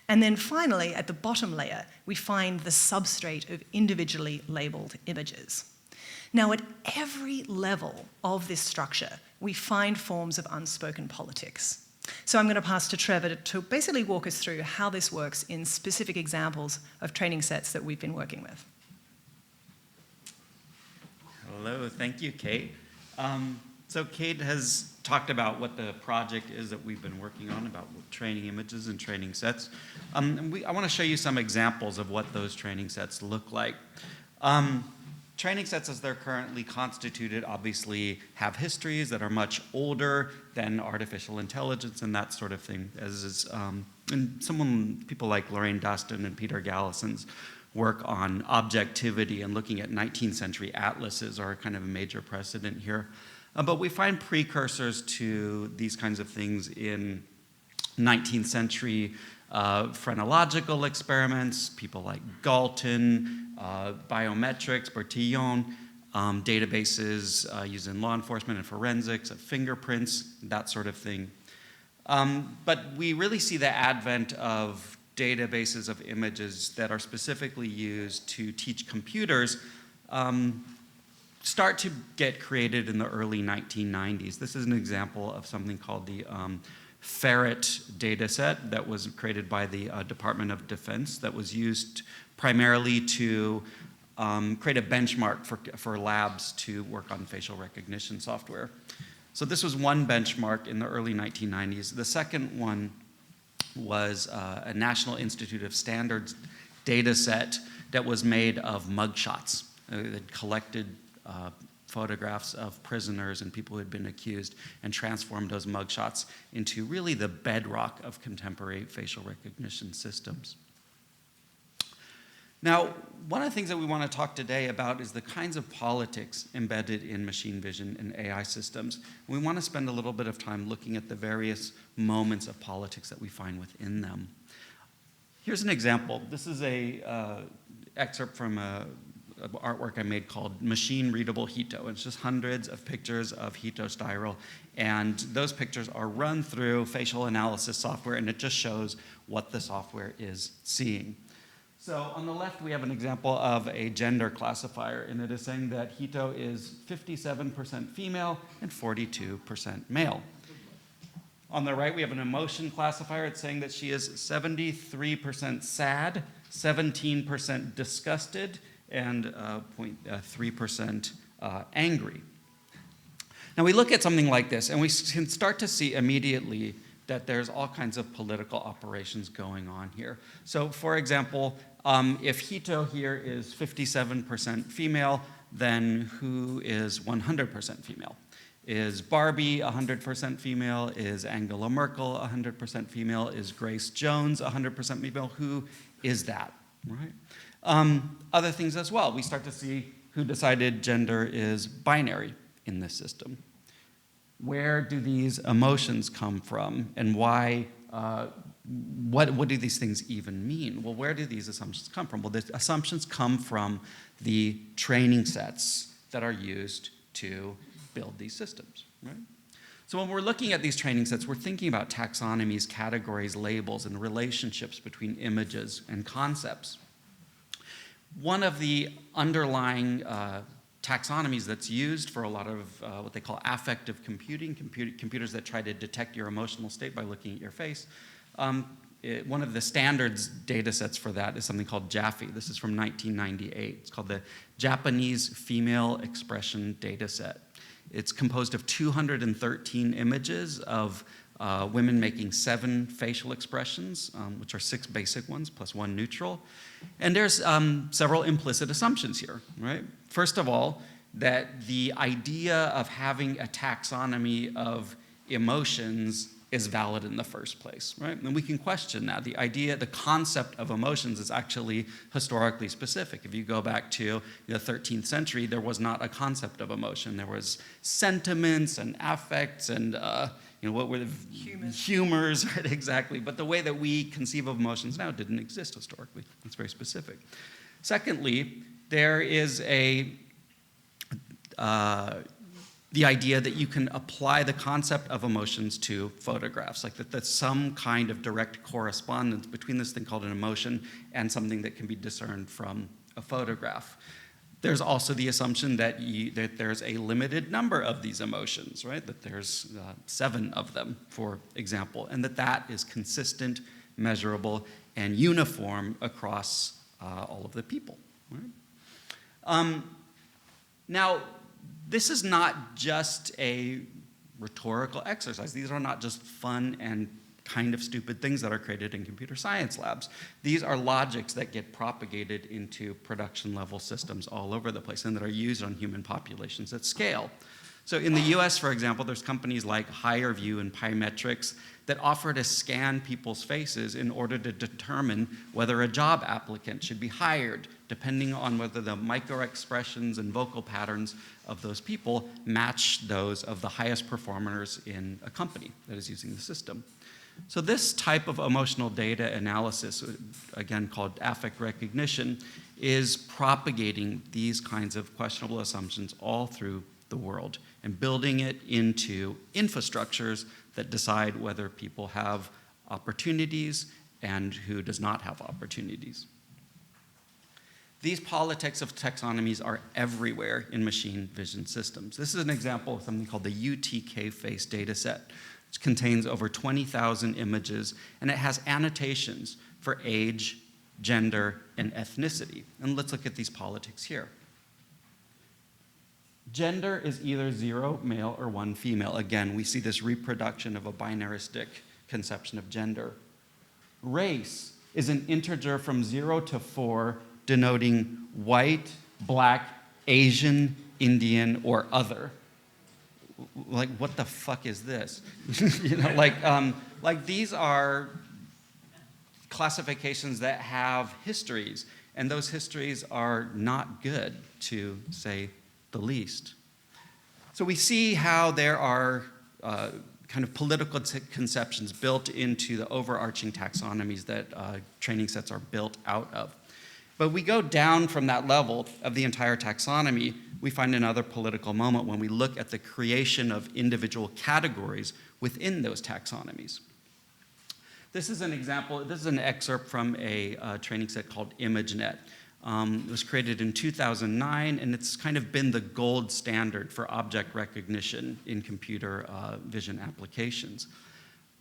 And then finally, at the bottom layer, we find the substrate of individually labeled images. Now, at every level of this structure, we find forms of unspoken politics. So I'm going to pass to Trevor to basically walk us through how this works in specific examples of training sets that we've been working with. Hello, thank you, Kate. So Kate has talked about what the project is that we've been working on about training images and training sets. I want to show you some examples of what those training sets look like. Training sets as they're currently constituted obviously have histories that are much older than artificial intelligence and that sort of thing, as is people like Lorraine Dustin and Peter Gallison's work on objectivity and looking at 19th century atlases are kind of a major precedent here. But we find precursors to these kinds of things in 19th century phrenological experiments, people like Galton, biometrics, Bertillon, databases used in law enforcement and forensics, of fingerprints, that sort of thing. But we really see the advent of databases of images that are specifically used to teach computers start to get created in the early 1990s. This is an example of something called the Ferret data set that was created by the Department of Defense that was used primarily to create a benchmark for labs to work on facial recognition software. So this was one benchmark in the early 1990s. The second one was a National Institute of Standards data set that was made of mugshots. It collected photographs of prisoners and people who had been accused and transformed those mugshots into really the bedrock of contemporary facial recognition systems. Now, one of the things that we want to talk today about is the kinds of politics embedded in machine vision and AI systems. We want to spend a little bit of time looking at the various moments of politics that we find within them. Here's an example. This is a excerpt from artwork I made called Machine Readable Hito. It's just hundreds of pictures of Hito and those pictures are run through facial analysis software, and it just shows what the software is seeing. So on the left, we have an example of a gender classifier, and it is saying that Hito is 57% female and 42% male. On the right, we have an emotion classifier. It's saying that she is 73% sad, 17% disgusted, and 0.3% angry. Now we look at something like this, and we can start to see immediately that there's all kinds of political operations going on here. So for example, if Hito here is 57% female, then who is 100% female? Is Barbie 100% female? Is Angela Merkel 100% female? Is Grace Jones 100% female? Who is that, right? Other things as well. We start to see who decided gender is binary in this system. Where do these emotions come from, and why? What do these things even mean? Well, where do these assumptions come from? Well, the assumptions come from the training sets that are used to build these systems, right? So when we're looking at these training sets, we're thinking about taxonomies, categories, labels, and relationships between images and concepts. One of the underlying taxonomies that's used for a lot of what they call affective computing, computers that try to detect your emotional state by looking at your face. One of the standards data sets for that is something called JAFFE. This is from 1998. It's called the Japanese Female Expression Data Set. It's composed of 213 images of women making 7 facial expressions, which are 6 basic ones plus 1 neutral. And there's several implicit assumptions here, right? First of all, that the idea of having a taxonomy of emotions is valid in the first place, right? And we can question that. The concept of emotions is actually historically specific. If you go back to the 13th century, there was not a concept of emotion. There was sentiments and affects and what were the humors, right? Exactly. But the way that we conceive of emotions now didn't exist historically. It's very specific. Secondly, there is the idea that you can apply the concept of emotions to photographs, like that there's some kind of direct correspondence between this thing called an emotion and something that can be discerned from a photograph. There's also the assumption that there's a limited number of these emotions, right? That there's 7 of them, for example, and that is consistent, measurable, and uniform across all of the people, right? Now, this is not just a rhetorical exercise. These are not just fun and kind of stupid things that are created in computer science labs. These are logics that get propagated into production level systems all over the place and that are used on human populations at scale. So in the US, for example, there's companies like HireVue and Pymetrics that offer to scan people's faces in order to determine whether a job applicant should be hired, depending on whether the microexpressions and vocal patterns of those people match those of the highest performers in a company that is using the system. So this type of emotional data analysis, again called affect recognition, is propagating these kinds of questionable assumptions all through the world and building it into infrastructures that decide whether people have opportunities and who does not have opportunities. These politics of taxonomies are everywhere in machine vision systems. This is an example of something called the UTK face data set, which contains over 20,000 images, and it has annotations for age, gender, and ethnicity. And let's look at these politics here. Gender is either 0 male or 1 female. Again, we see this reproduction of a binaristic conception of gender. Race is an integer from 0 to 4, denoting white, black, Asian, Indian, or other. Like, what the fuck is this? Like these are classifications that have histories, and those histories are not good, to say the least. So we see how there are kind of political conceptions built into the overarching taxonomies that training sets are built out of. But we go down from that level of the entire taxonomy, we find another political moment when we look at the creation of individual categories within those taxonomies. This is an example, this is an excerpt from a training set called ImageNet. It was created in 2009, and it's kind of been the gold standard for object recognition in computer vision applications.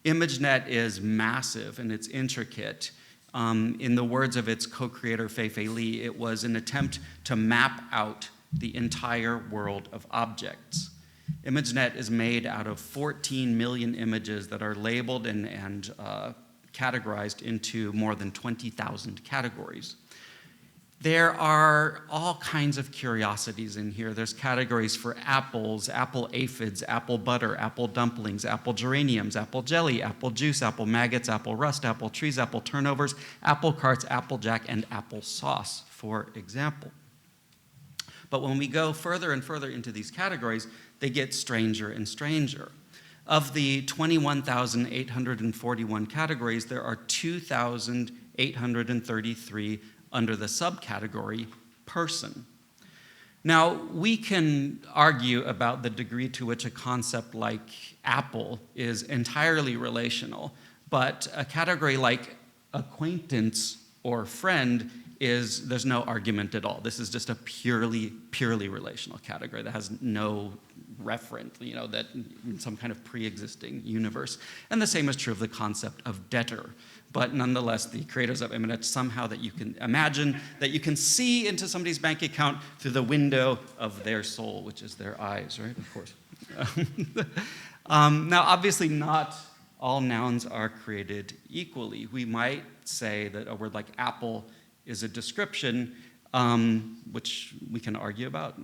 ImageNet is massive and it's intricate. In the words of its co-creator, Playfully, it was an attempt to map out the entire world of objects. ImageNet is made out of 14 million images that are labeled and categorized into more than 20,000 categories. There are all kinds of curiosities in here. There's categories for apples, apple aphids, apple butter, apple dumplings, apple geraniums, apple jelly, apple juice, apple maggots, apple rust, apple trees, apple turnovers, apple carts, applejack, and apple sauce, for example. But when we go further and further into these categories, they get stranger and stranger. Of the 21,841 categories, there are 2,833 under the subcategory person. Now, we can argue about the degree to which a concept like apple is entirely relational, but a category like acquaintance or friend there's no argument at all. This is just a purely relational category that has no referent, that in some kind of pre-existing universe. And the same is true of the concept of debtor. But nonetheless, the creators of ImageNet somehow that you can imagine, that you can see into somebody's bank account through the window of their soul, which is their eyes, right? Of course. Now, obviously, not all nouns are created equally. We might say that a word like apple is a description, which we can argue about,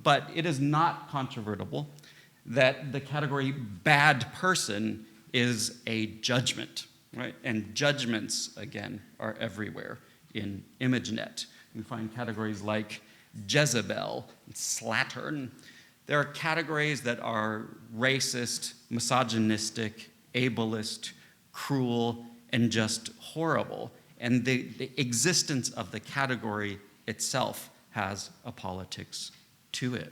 but it is not controvertible that the category bad person is a judgment, right? And judgments, again, are everywhere in ImageNet. We find categories like Jezebel, slattern. There are categories that are racist, misogynistic, ableist, cruel, and just horrible. And the existence of the category itself has a politics to it.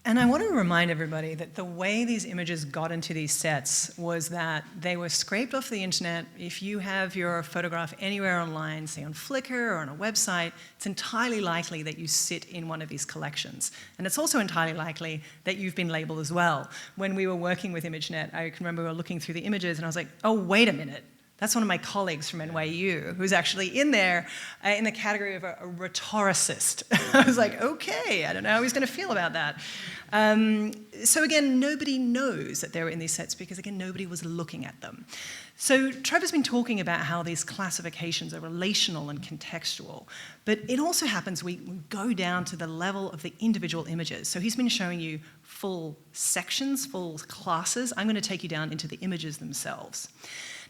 And I want to remind everybody that the way these images got into these sets was that they were scraped off the internet. If you have your photograph anywhere online, say on Flickr or on a website, it's entirely likely that you sit in one of these collections. And it's also entirely likely that you've been labeled as well. When we were working with ImageNet, I can remember we were looking through the images and I was like, oh, wait a minute. That's one of my colleagues from NYU who's actually in there in the category of a rhetoricist. I was like, okay, I don't know how he's going to feel about that. So again, nobody knows that they were in these sets because, again, nobody was looking at them. So Trevor's been talking about how these classifications are relational and contextual, but it also happens we go down to the level of the individual images. So he's been showing you full sections, full classes. I'm going to take you down into the images themselves.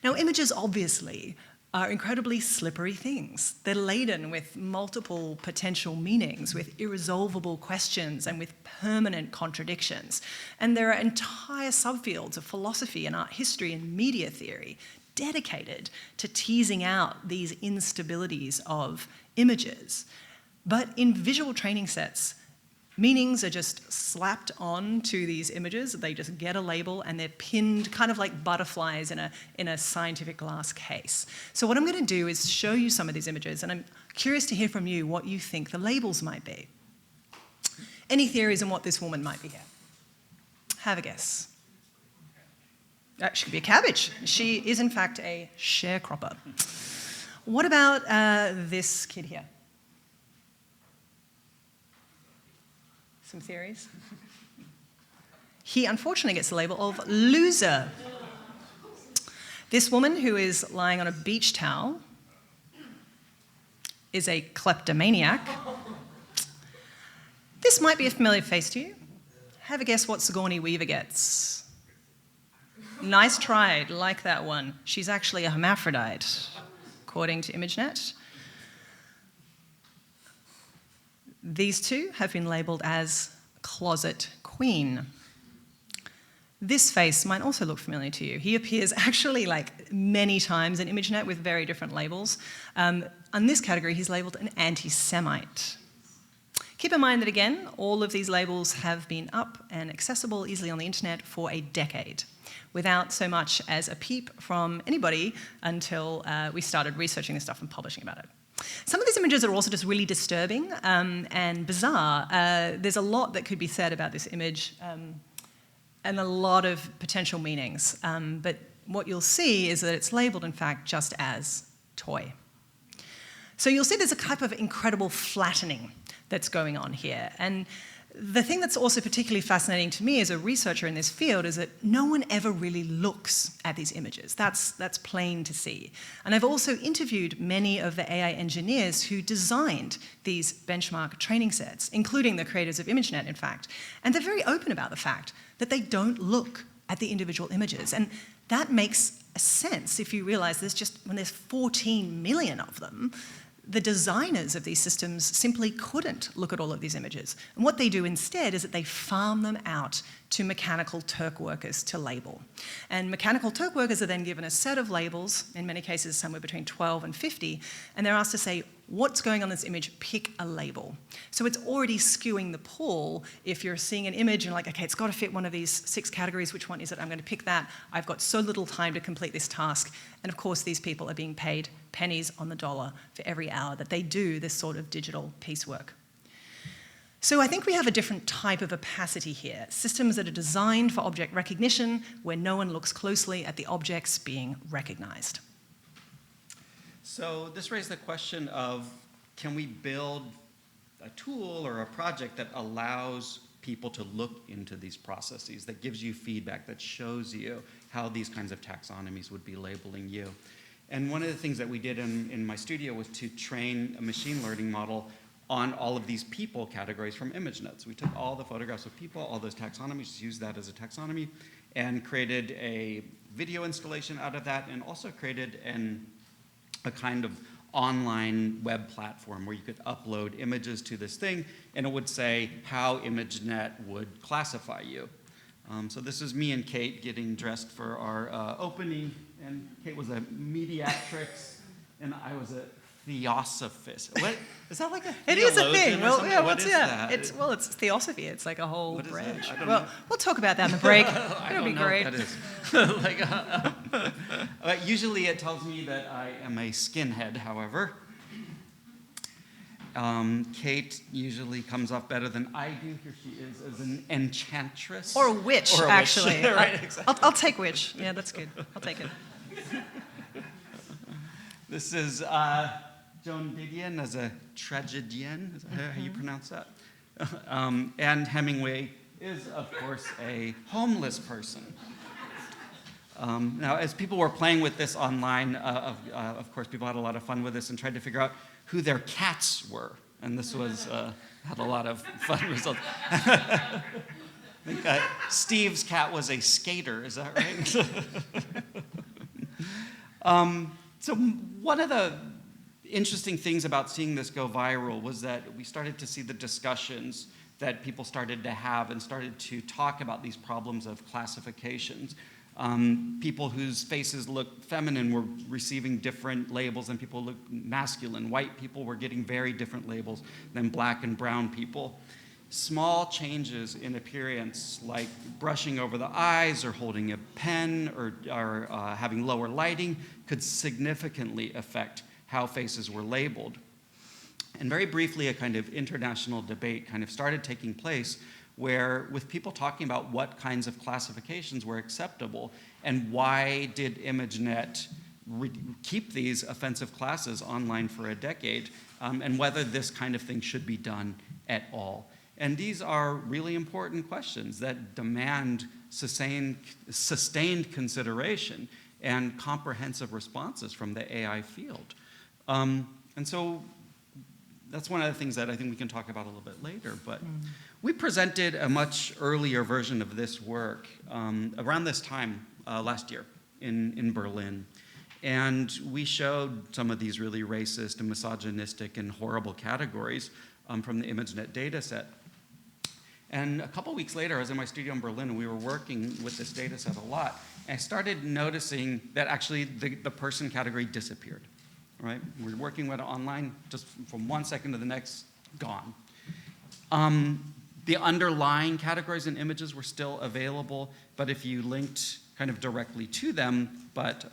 Now, images obviously are incredibly slippery things. They're laden with multiple potential meanings, with irresolvable questions, and with permanent contradictions. And there are entire subfields of philosophy and art history and media theory dedicated to teasing out these instabilities of images. But in visual training sets, meanings are just slapped on to these images. They just get a label and they're pinned kind of like butterflies in a scientific glass case. So what I'm going to do is show you some of these images, and I'm curious to hear from you what you think the labels might be. Any theories on what this woman might be here? Have a guess. She could be a cabbage. She is, in fact, a sharecropper. What about this kid here? Some theories? He unfortunately gets the label of loser. This woman who is lying on a beach towel is a kleptomaniac. This might be a familiar face to you. Have a guess what Sigourney Weaver gets. Nice try, like that one. She's actually a hermaphrodite, according to ImageNet. These two have been labelled as closet queen. This face might also look familiar to you. He appears actually like many times in ImageNet with very different labels. On this category, he's labelled an anti-Semite. Keep in mind that, again, all of these labels have been up and accessible easily on the internet for a decade, without so much as a peep from anybody until we started researching this stuff and publishing about it. Some of these images are also just really disturbing and bizarre. There's a lot that could be said about this image and a lot of potential meanings. But what you'll see is that it's labeled, in fact, just as toy. So you'll see there's a type of incredible flattening that's going on here. And the thing that's also particularly fascinating to me as a researcher in this field is that no one ever really looks at these images. That's plain to see. And I've also interviewed many of the AI engineers who designed these benchmark training sets, including the creators of ImageNet, in fact. And they're very open about the fact that they don't look at the individual images. And that makes sense if you realize when there's 14 million of them, the designers of these systems simply couldn't look at all of these images. And what they do instead is that they farm them out to mechanical Turk workers to label. And mechanical Turk workers are then given a set of labels, in many cases somewhere between 12 and 50, and they're asked to say, what's going on in this image? Pick a label. So it's already skewing the pool if you're seeing an image and like, okay, it's got to fit one of these 6 categories. Which one is it? I'm going to pick that. I've got so little time to complete this task. And of course, these people are being paid pennies on the dollar for every hour that they do this sort of digital piecework. So I think we have a different type of opacity here. Systems that are designed for object recognition where no one looks closely at the objects being recognized. So this raised the question of, can we build a tool or a project that allows people to look into these processes, that gives you feedback, that shows you how these kinds of taxonomies would be labeling you? And one of the things that we did in my studio was to train a machine learning model on all of these people categories from ImageNet. So we took all the photographs of people, all those taxonomies, used that as a taxonomy, and created a video installation out of that, and also created a kind of online web platform where you could upload images to this thing, and it would say how ImageNet would classify you. So this is me and Kate getting dressed for our opening, and Kate was a mediatrix, and I was a theosophist. What is that, like a It is a thing. Well, yeah, what is that? It's theosophy. It's like a whole What is branch. it? I don't Well, know. we'll talk about that in the break. I It'll don't be know great. what that is. Usually it tells me that I am a skinhead, however. Kate usually comes off better than I do. Here she is as an enchantress. Or a witch, Or a witch. actually. Right, exactly. I'll take witch. Yeah, that's good. I'll take it. This is Joan Didion as a tragedienne. Is that how you pronounce that? And Hemingway is, of course, a homeless person. Now, as people were playing with this online, of course, people had a lot of fun with this and tried to figure out who their cats were. And this was had a lot of fun results. I think Steve's cat was a skater. Is that right? So one of the interesting things about seeing this go viral was that we started to see the discussions that people started to have and started to talk about these problems of classifications. People whose faces looked feminine were receiving different labels than people who looked masculine. White people were getting very different labels than black and brown people. Small changes in appearance, like brushing over the eyes or holding a pen or having lower lighting, could significantly affect how faces were labeled. And very briefly, a kind of international debate kind of started taking place where, with people talking about what kinds of classifications were acceptable and why did ImageNet keep these offensive classes online for a decade, and whether this kind of thing should be done at all. And these are really important questions that demand sustained consideration and comprehensive responses from the AI field. And so that's one of the things that I think we can talk about a little bit later. But we presented a much earlier version of this work around this time last year in Berlin. And we showed some of these really racist and misogynistic and horrible categories from the ImageNet data set. And a couple weeks later, I was in my studio in Berlin, and we were working with this data set a lot. And I started noticing that actually the person category disappeared, right? We were working with it online, just from one second to the next, gone. The underlying categories and images were still available, but if you linked kind of directly to them, but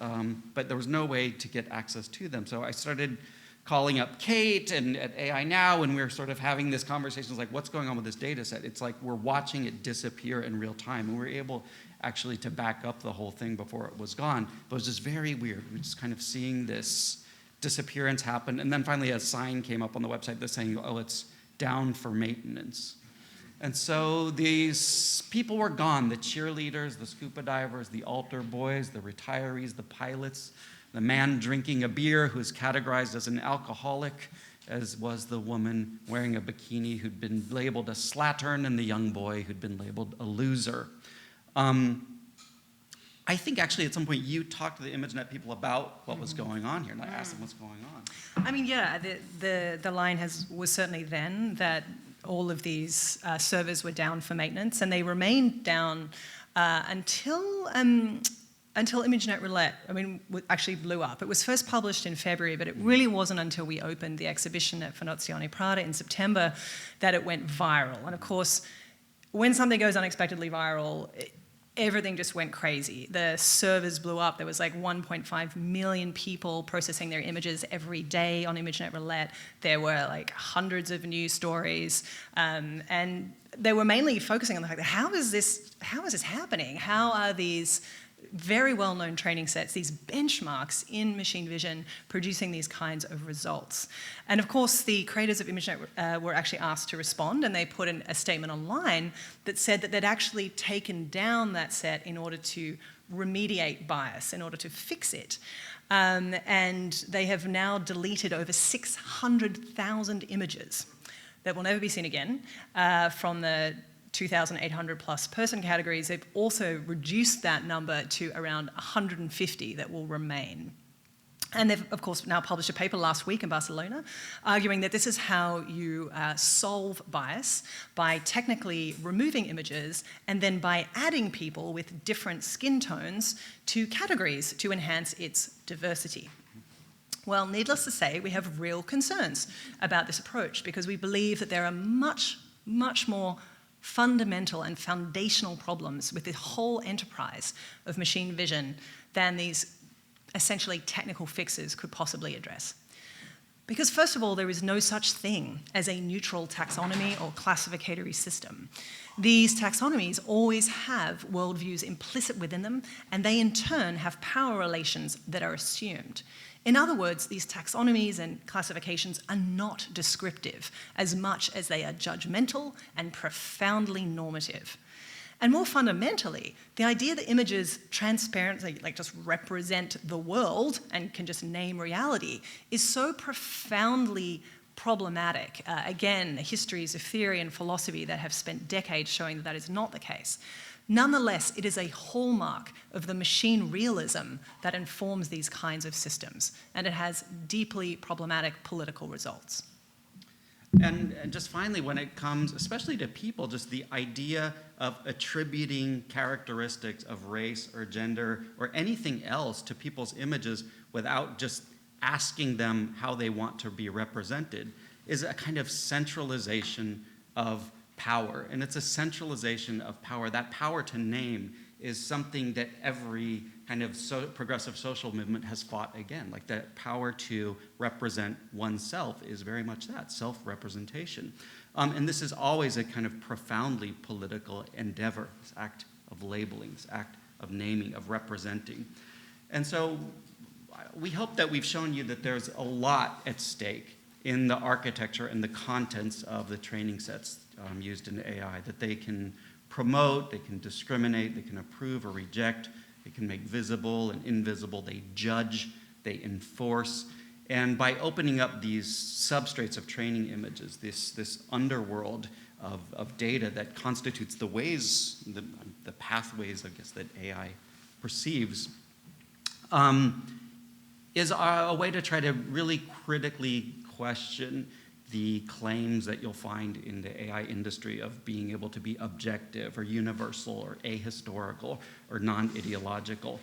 there was no way to get access to them. So I started calling up Kate and at AI Now, and we were sort of having this conversation, like, what's going on with this data set? It's like we're watching it disappear in real time, and we were able actually to back up the whole thing before it was gone. But it was just very weird. We were just kind of seeing this disappearance happen, and then finally a sign came up on the website that's saying, oh, it's down for maintenance. And so these people were gone, the cheerleaders, the scuba divers, the altar boys, the retirees, the pilots, the man drinking a beer who's categorized as an alcoholic, as was the woman wearing a bikini who'd been labeled a slattern, and the young boy who'd been labeled a loser. I think actually at some point you talked to the ImageNet people about what was going on here, and I asked them what's going on. I mean, yeah, the line was certainly then that all of these servers were down for maintenance, and they remained down until ImageNet Roulette, actually blew up. It was first published in February, but it really wasn't until we opened the exhibition at Fondazione Prada in September that it went viral. And of course, when something goes unexpectedly viral, everything just went crazy. The servers blew up. There was like 1.5 million people processing their images every day on ImageNet Roulette. There were like hundreds of news stories, and they were mainly focusing on the fact that how is this happening? How are these very well-known training sets, these benchmarks in machine vision, producing these kinds of results? And of course, the creators of ImageNet were actually asked to respond, and they put in a statement online that said that they'd actually taken down that set in order to remediate bias, in order to fix it. And they have now deleted over 600,000 images that will never be seen again from the 2,800 plus person categories. They've also reduced that number to around 150 that will remain. And they've, of course, now published a paper last week in Barcelona arguing that this is how you solve bias, by technically removing images and then by adding people with different skin tones to categories to enhance its diversity. Well, needless to say, we have real concerns about this approach because we believe that there are much, much more fundamental and foundational problems with the whole enterprise of machine vision than these essentially technical fixes could possibly address. Because first of all, there is no such thing as a neutral taxonomy or classificatory system. These taxonomies always have worldviews implicit within them, and they in turn have power relations that are assumed. In other words, these taxonomies and classifications are not descriptive as much as they are judgmental and profoundly normative. And more fundamentally, the idea that images transparently just represent the world and can just name reality is so profoundly problematic. Again, histories of theory and philosophy that have spent decades showing that that is not the case. Nonetheless, it is a hallmark of the machine realism that informs these kinds of systems, and it has deeply problematic political results. And just finally, when it comes, especially to people, just the idea of attributing characteristics of race or gender or anything else to people's images without just asking them how they want to be represented is a kind of centralization of power. And it's a centralization of power. That power to name is something that every kind of progressive social movement has fought again. Like that power to represent oneself is very much that, self-representation. And this is always a kind of profoundly political endeavor, this act of labeling, this act of naming, of representing. And so we hope that we've shown you that there's a lot at stake in the architecture and the contents of the training sets used in AI, that they can promote, they can discriminate, they can approve or reject, they can make visible and invisible, they judge, they enforce. And by opening up these substrates of training images, this underworld of data that constitutes the ways, the pathways, I guess, that AI perceives, is a way to try to really critically question the claims that you'll find in the AI industry of being able to be objective or universal or ahistorical or non-ideological.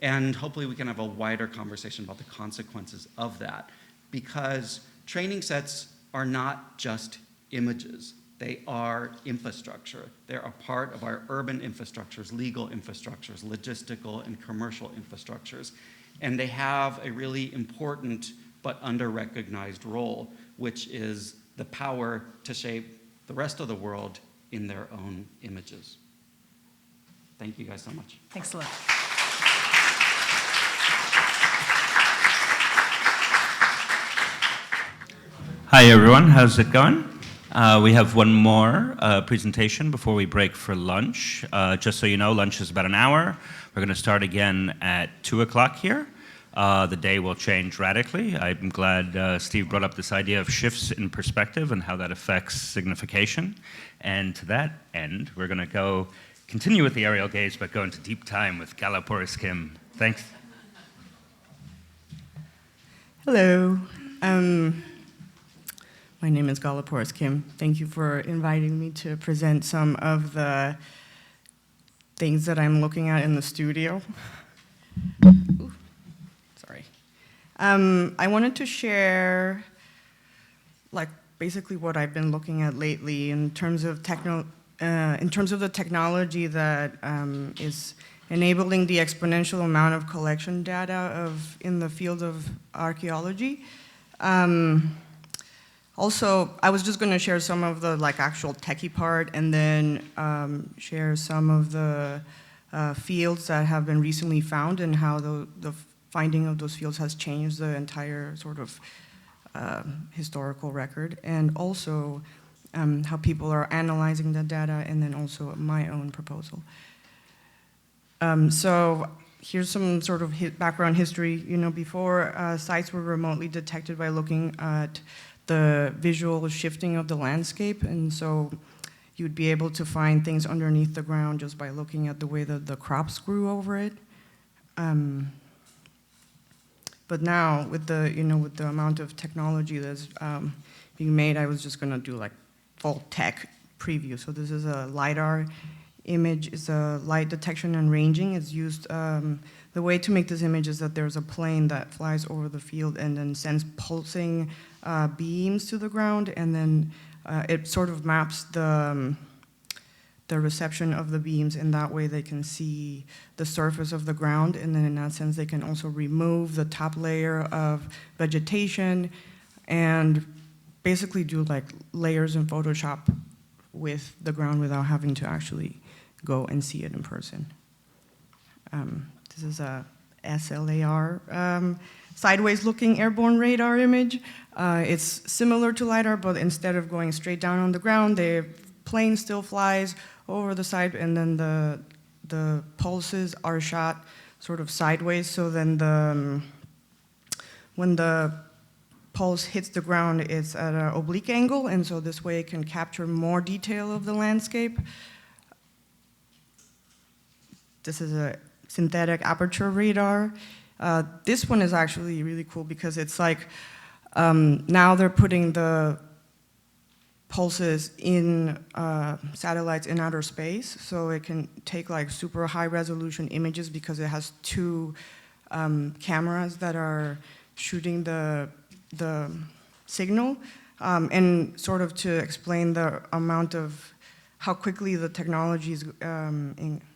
And hopefully we can have a wider conversation about the consequences of that, because training sets are not just images. They are infrastructure. They're a part of our urban infrastructures, legal infrastructures, logistical and commercial infrastructures. And they have a really important but under-recognized role, which is the power to shape the rest of the world in their own images. Thank you guys so much. Thanks a lot. Hi everyone, how's it going? We have one more presentation before we break for lunch. Just so you know, lunch is about an hour. We're going to start again at 2 o'clock here. The day will change radically. I'm glad Steve brought up this idea of shifts in perspective and how that affects signification. And to that end, we're going to continue with the aerial gaze, but go into deep time with Gala, Porras-Kim. Thanks. Hello. My name is Gala Porras-Kim. Thank you for inviting me to present some of the things that I'm looking at in the studio. Ooh, sorry. I wanted to share, basically what I've been looking at lately in terms of the technology that is enabling the exponential amount of collection data in the field of archeology. Also, I was just going to share some of the actual techie part, and then share some of the fields that have been recently found and how the finding of those fields has changed the entire sort of historical record, and also how people are analyzing the data, and then also my own proposal. So here's some sort of background history. Before, sites were remotely detected by looking at the visual shifting of the landscape, and so you'd be able to find things underneath the ground just by looking at the way that the crops grew over it. But now, with the amount of technology that's being made, I was just going to do full tech preview. So this is a LiDAR image. It's a light detection and ranging. It's used. The way to make this image is that there's a plane that flies over the field and then sends pulsing beams to the ground, and then it sort of maps the reception of the beams, and that way they can see the surface of the ground, and then in that sense they can also remove the top layer of vegetation and basically do layers in Photoshop with the ground without having to actually go and see it in person. This is a SLAR sideways looking airborne radar image. It's similar to LiDAR, but instead of going straight down on the ground, the plane still flies over the side, and then the pulses are shot sort of sideways, so then when the pulse hits the ground, it's at an oblique angle, and so this way it can capture more detail of the landscape. This is a synthetic aperture radar. This one is actually really cool because it's now they're putting the pulses in satellites in outer space, so it can take super high resolution images because it has two cameras that are shooting the signal, and sort of to explain the amount of how quickly the technology is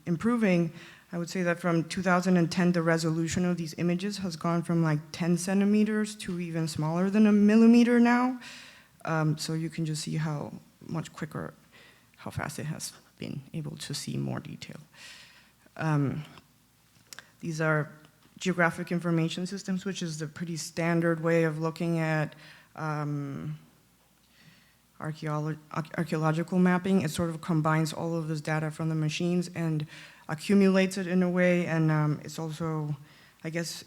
improving. I would say that from 2010, the resolution of these images has gone from 10 centimeters to even smaller than a millimeter now. So you can just see how much quicker, how fast it has been able to see more detail. These are geographic information systems, which is the pretty standard way of looking at archeological mapping. It sort of combines all of this data from the machines and accumulates it in a way, and it's also, I guess,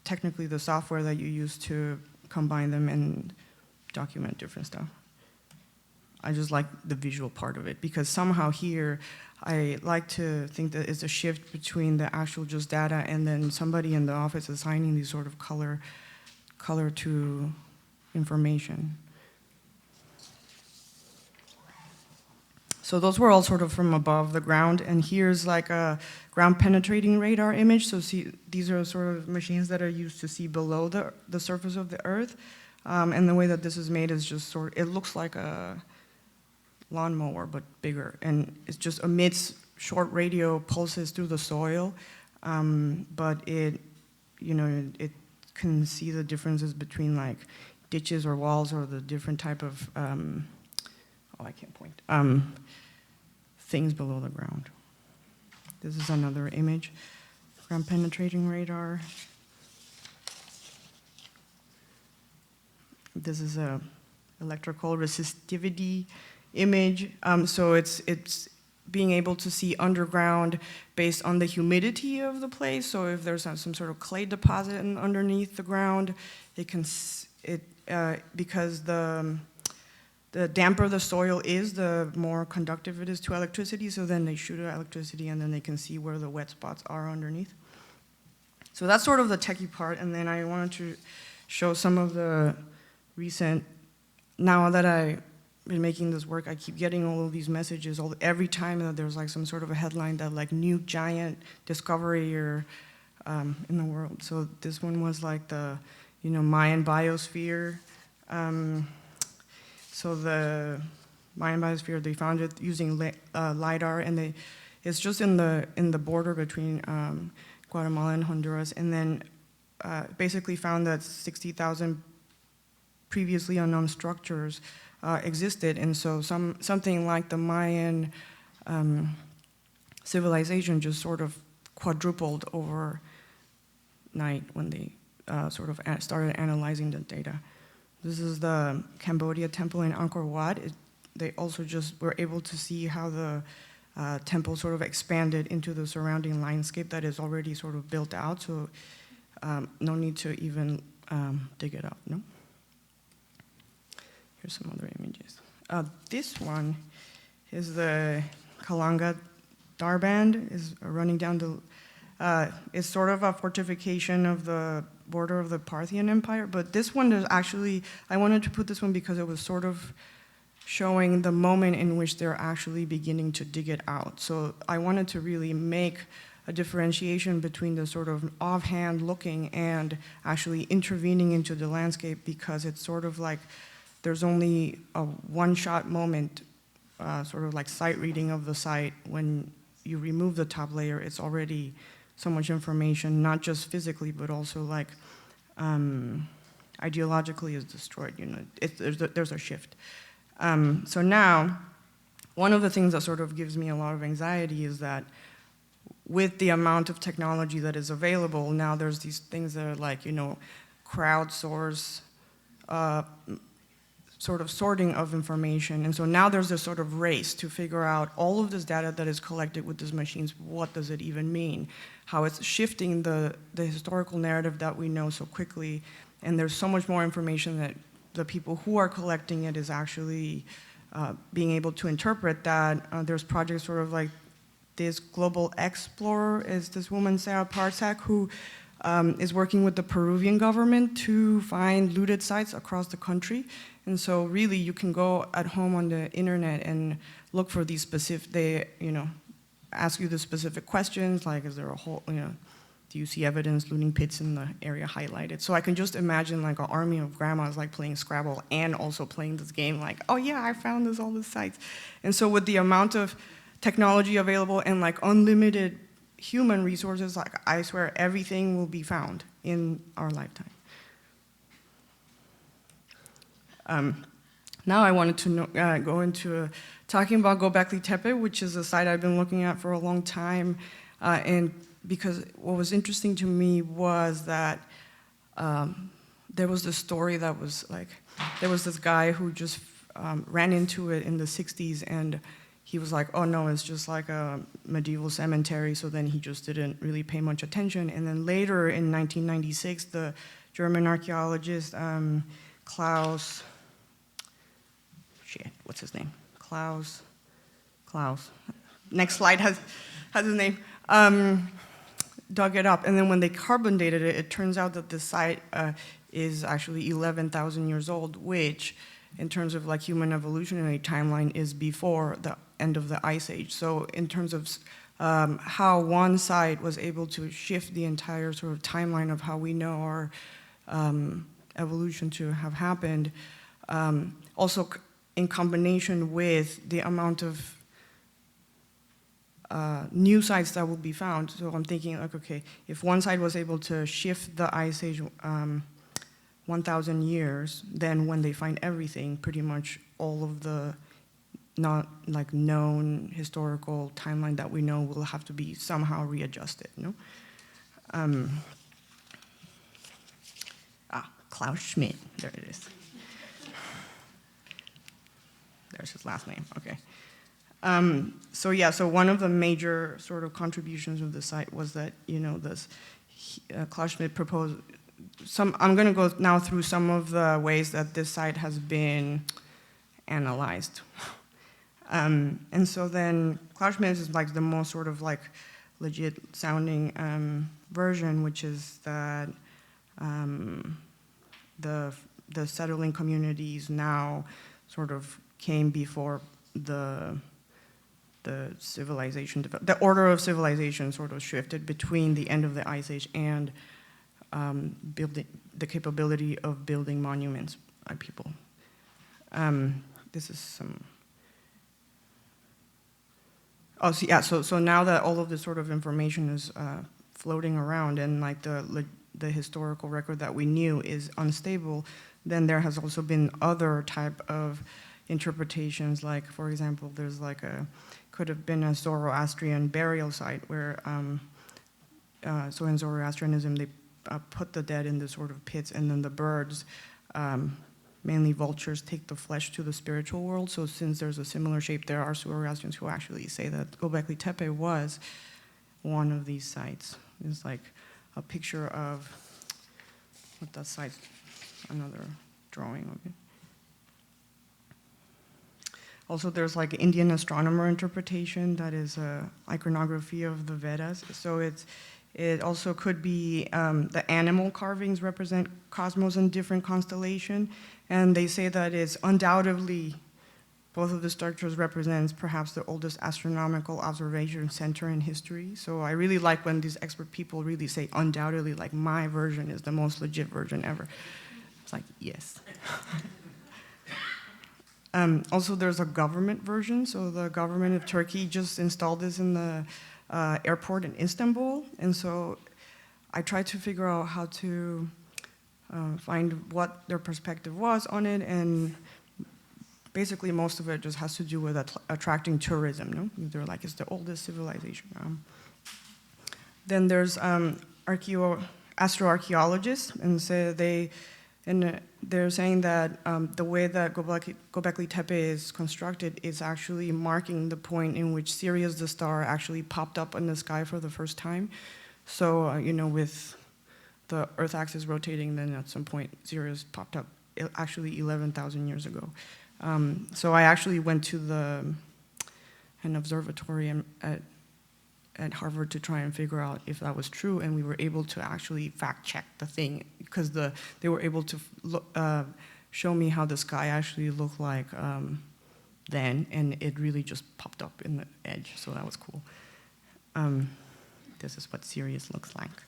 technically the software that you use to combine them and document different stuff. I just like the visual part of it, because somehow here, I like to think that it's a shift between the actual just data and then somebody in the office assigning these sort of color to information. So those were all sort of from above the ground, and here's like a ground penetrating radar image. So see, these are sort of machines that are used to see below the surface of the earth. And the way that this is made is just it looks like a lawnmower, but bigger. And it just emits short radio pulses through the soil, but it can see the differences between like ditches or walls or the different type of, I can't point, things below the ground. This is another image, ground penetrating radar. This is a electrical resistivity image. So it's being able to see underground based on the humidity of the place. So if there's some sort of clay deposit underneath the ground, it can, because the damper the soil is, the more conductive it is to electricity. So then they shoot electricity and then they can see where the wet spots are underneath. So that's sort of the techie part. And then I wanted to show some of the recent, now that I've been making this work, I keep getting all of these messages every time that there's like some sort of a headline that like new giant discovery or in the world. So this one was like the Mayan biosphere. So the Mayan biosphere, they found it using LiDAR, and it's just in the border between Guatemala and Honduras, and then basically found that 60,000 previously unknown structures existed, and so something like the Mayan civilization just sort of quadrupled overnight when they sort of started analyzing the data. This is the Cambodia temple in Angkor Wat. They also just were able to see how the temple sort of expanded into the surrounding landscape that is already sort of built out, so no need to even dig it up, no? Here's some other images. This one is the Kalanga Darband, is running down the, it's sort of a fortification of the border of the Parthian Empire, but this one is actually, I wanted to put this one because it was sort of showing the moment in which they're actually beginning to dig it out. So I wanted to really make a differentiation between the sort of offhand looking and actually intervening into the landscape, because it's sort of like there's only a one-shot moment, sort of like sight reading of the site. When you remove the top layer, it's already so much information, not just physically, but also like ideologically is destroyed. There's a shift. So now, one of the things that sort of gives me a lot of anxiety is that with the amount of technology that is available, now there's these things that are like, crowdsource, sort of sorting of information. And so now there's this sort of race to figure out all of this data that is collected with these machines, what does it even mean? How it's shifting the historical narrative that we know so quickly. And there's so much more information that the people who are collecting it is actually being able to interpret that. There's projects sort of like this Global Explorer is this woman, Sarah Parsak, who is working with the Peruvian government to find looted sites across the country. And so really you can go at home on the internet and look for these specific, they, ask you the specific questions, like is there a whole, do you see evidence looting pits in the area highlighted? So I can just imagine like an army of grandmas like playing Scrabble and also playing this game like, oh yeah, I found all these sites. And so with the amount of technology available and like unlimited human resources, like I swear everything will be found in our lifetime. Now I wanted to go into talking about Göbekli Tepe, which is a site I've been looking at for a long time, and because what was interesting to me was that there was this story that was like, there was this guy who just ran into it in the 60s, and he was like, oh no, it's just like a medieval cemetery, so then he just didn't really pay much attention. And then later in 1996, the German archaeologist Klaus, what's his name? Klaus. Next slide has his name. Dug it up, and then when they carbon dated it, it turns out that the site is actually 11,000 years old, which, in terms of like human evolutionary timeline, is before the end of the Ice Age. So in terms of how one site was able to shift the entire sort of timeline of how we know our evolution to have happened, also in combination with the amount of new sites that will be found. So I'm thinking, like, okay, if one site was able to shift the Ice Age 1,000 years, then when they find everything, pretty much all of the not like known historical timeline that we know will have to be somehow readjusted, no? Klaus Schmidt, there it is. There's his last name, okay. So one of the major sort of contributions of the site was that, this Klaus Schmidt proposed I'm going to go now through some of the ways that this site has been analyzed. And so then Klaus Schmidt is like the most sort of like legit sounding version, which is that the settling communities now sort of came before the civilization, the order of civilization sort of shifted between the end of the Ice Age and building the capability of building monuments by people. This is some. Oh, so now that all of this sort of information is floating around, and like the historical record that we knew is unstable, then there has also been other type of interpretations. Like, for example, there's like could have been a Zoroastrian burial site where, so in Zoroastrianism, they put the dead in the sort of pits, and then the birds, mainly vultures, take the flesh to the spiritual world. So since there's a similar shape, there are Zoroastrians who actually say that Göbekli Tepe was one of these sites. It's like a picture of what that site, another drawing of it. Also, there's like Indian astronomer interpretation that is iconography of the Vedas. So it also could be the animal carvings represent cosmos in different constellation, and they say that it's undoubtedly both of the structures represents perhaps the oldest astronomical observation center in history. So I really like when these expert people really say undoubtedly, like my version is the most legit version ever. It's like, yes. Also, there's a government version. So the government of Turkey just installed this in the airport in Istanbul. And so I tried to figure out how to find what their perspective was on it. And basically, most of it just has to do with attracting tourism. No? They're like, it's the oldest civilization. Then there's astroarchaeologists, and so they're saying that the way that Göbekli Tepe is constructed is actually marking the point in which Sirius the star actually popped up in the sky for the first time. So, with the Earth axis rotating, then at some point Sirius popped up actually 11,000 years ago. So I actually went to an observatory at Harvard to try and figure out if that was true, and we were able to actually fact check the thing because they were able to show me how the sky actually looked like then, and it really just popped up in the edge, so that was cool. This is what Sirius looks like.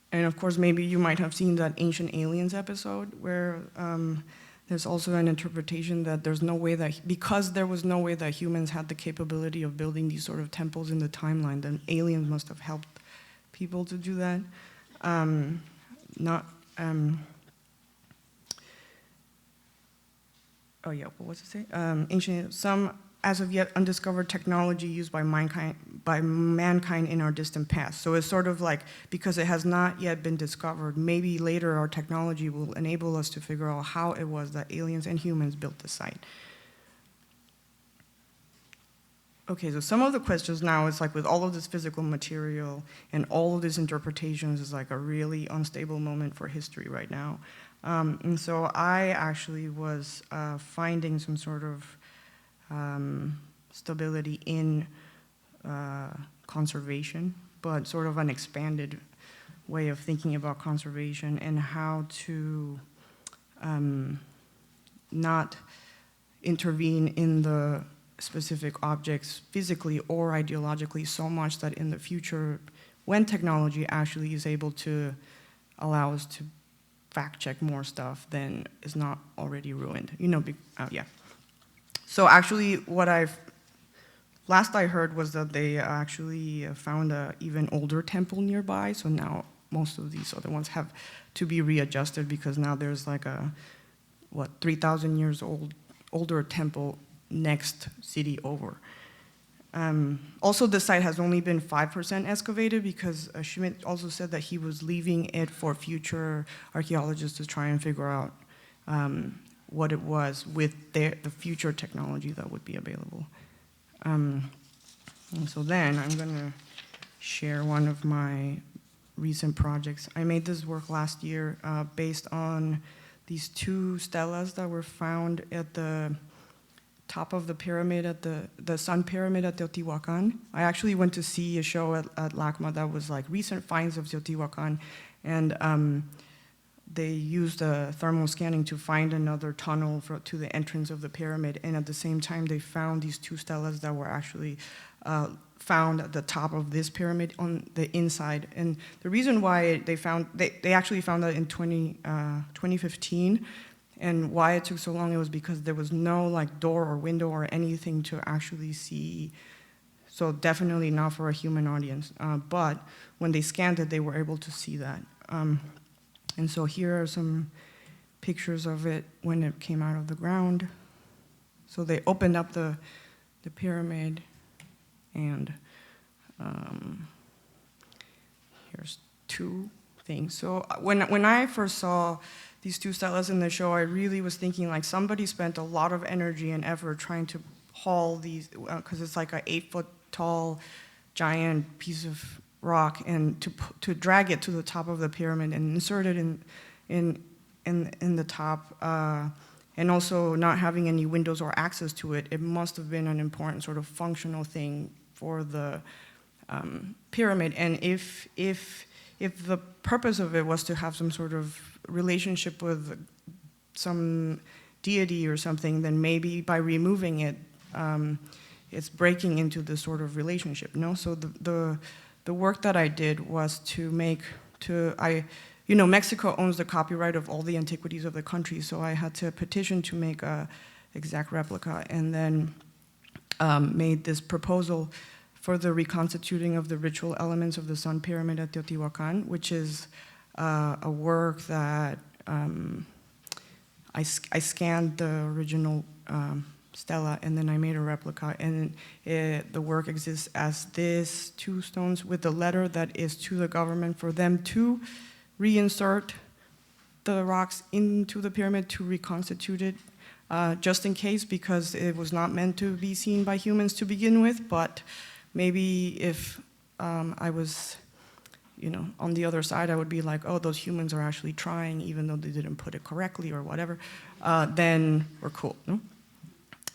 And of course, maybe you might have seen that Ancient Aliens episode where there's also an interpretation that there's no way that, because there was no way that humans had the capability of building these sort of temples in the timeline, then aliens must have helped people to do that. What was it say? as of yet undiscovered technology used by mankind in our distant past. So it's sort of like, because it has not yet been discovered, maybe later our technology will enable us to figure out how it was that aliens and humans built the site. Okay, so some of the questions now, it's like with all of this physical material and all of these interpretations, is like a really unstable moment for history right now. And so I actually was finding some sort of stability in conservation, but sort of an expanded way of thinking about conservation and how to not intervene in the specific objects physically or ideologically so much that in the future, when technology actually is able to allow us to fact check more stuff, then is not already ruined, you know, yeah. So actually last I heard was that they actually found a even older temple nearby, so now most of these other ones have to be readjusted because now there's like a, 3,000 years older temple next city over. Also, the site has only been 5% excavated because Schmidt also said that he was leaving it for future archaeologists to try and figure out what it was with the future technology that would be available. And so then I'm gonna share one of my recent projects. I made this work last year based on these two stelas that were found at the top of the pyramid, at the Sun Pyramid at Teotihuacan. I actually went to see a show at LACMA that was like recent finds of Teotihuacan, and they used thermal scanning to find another tunnel to the entrance of the pyramid, and at the same time they found these two stelas that were actually found at the top of this pyramid on the inside. And the reason why they actually found that in 2015, and why it took so long, it was because there was no like door or window or anything to actually see. So definitely not for a human audience. But when they scanned it, they were able to see that. And so here are some pictures of it when it came out of the ground. So they opened up the pyramid, and here's two things. So when I first saw these two stelas in the show, I really was thinking like somebody spent a lot of energy and effort trying to haul these, because it's like an 8-foot tall giant piece of rock, and to drag it to the top of the pyramid and insert it in the top, and also not having any windows or access to it. It must have been an important sort of functional thing for the pyramid. And if the purpose of it was to have some sort of relationship with some deity or something, then maybe by removing it, it's breaking into this sort of relationship. No, so the work that I did was Mexico owns the copyright of all the antiquities of the country, so I had to petition to make a exact replica, and then made this proposal for the reconstituting of the ritual elements of the Sun Pyramid at Teotihuacan, which is a work that I scanned the original stela, and then I made a replica, and the work exists as this two stones with the letter that is to the government for them to reinsert the rocks into the pyramid to reconstitute it, just in case, because it was not meant to be seen by humans to begin with. But maybe if I was, on the other side, I would be like, oh, those humans are actually trying, even though they didn't put it correctly or whatever, then we're cool, no?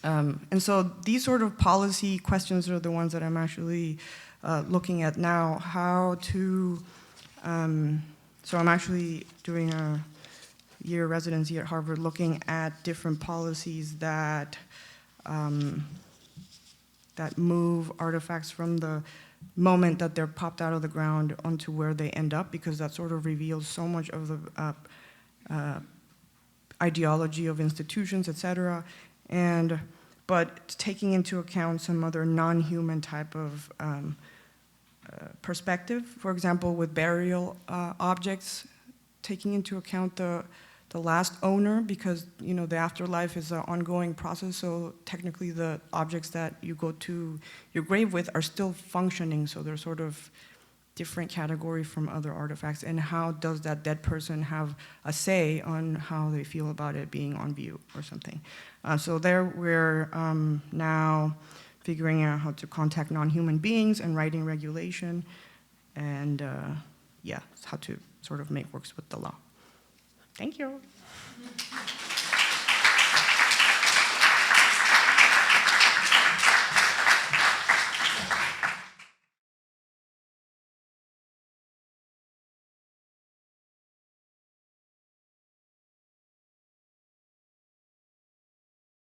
And so these sort of policy questions are the ones that I'm actually looking at now, how to, so I'm actually doing a year residency at Harvard looking at different policies that that move artifacts from the moment that they're popped out of the ground onto where they end up, because that sort of reveals so much of the ideology of institutions, et cetera. But taking into account some other non-human type of perspective, for example, with burial objects, taking into account the the last owner, because the afterlife is an ongoing process, so technically the objects that you go to your grave with are still functioning, so they're sort of different category from other artifacts. And how does that dead person have a say on how they feel about it being on view or something? So there we're now figuring out how to contact non-human beings and writing regulation, and yeah, how to sort of make works with the law. Thank you.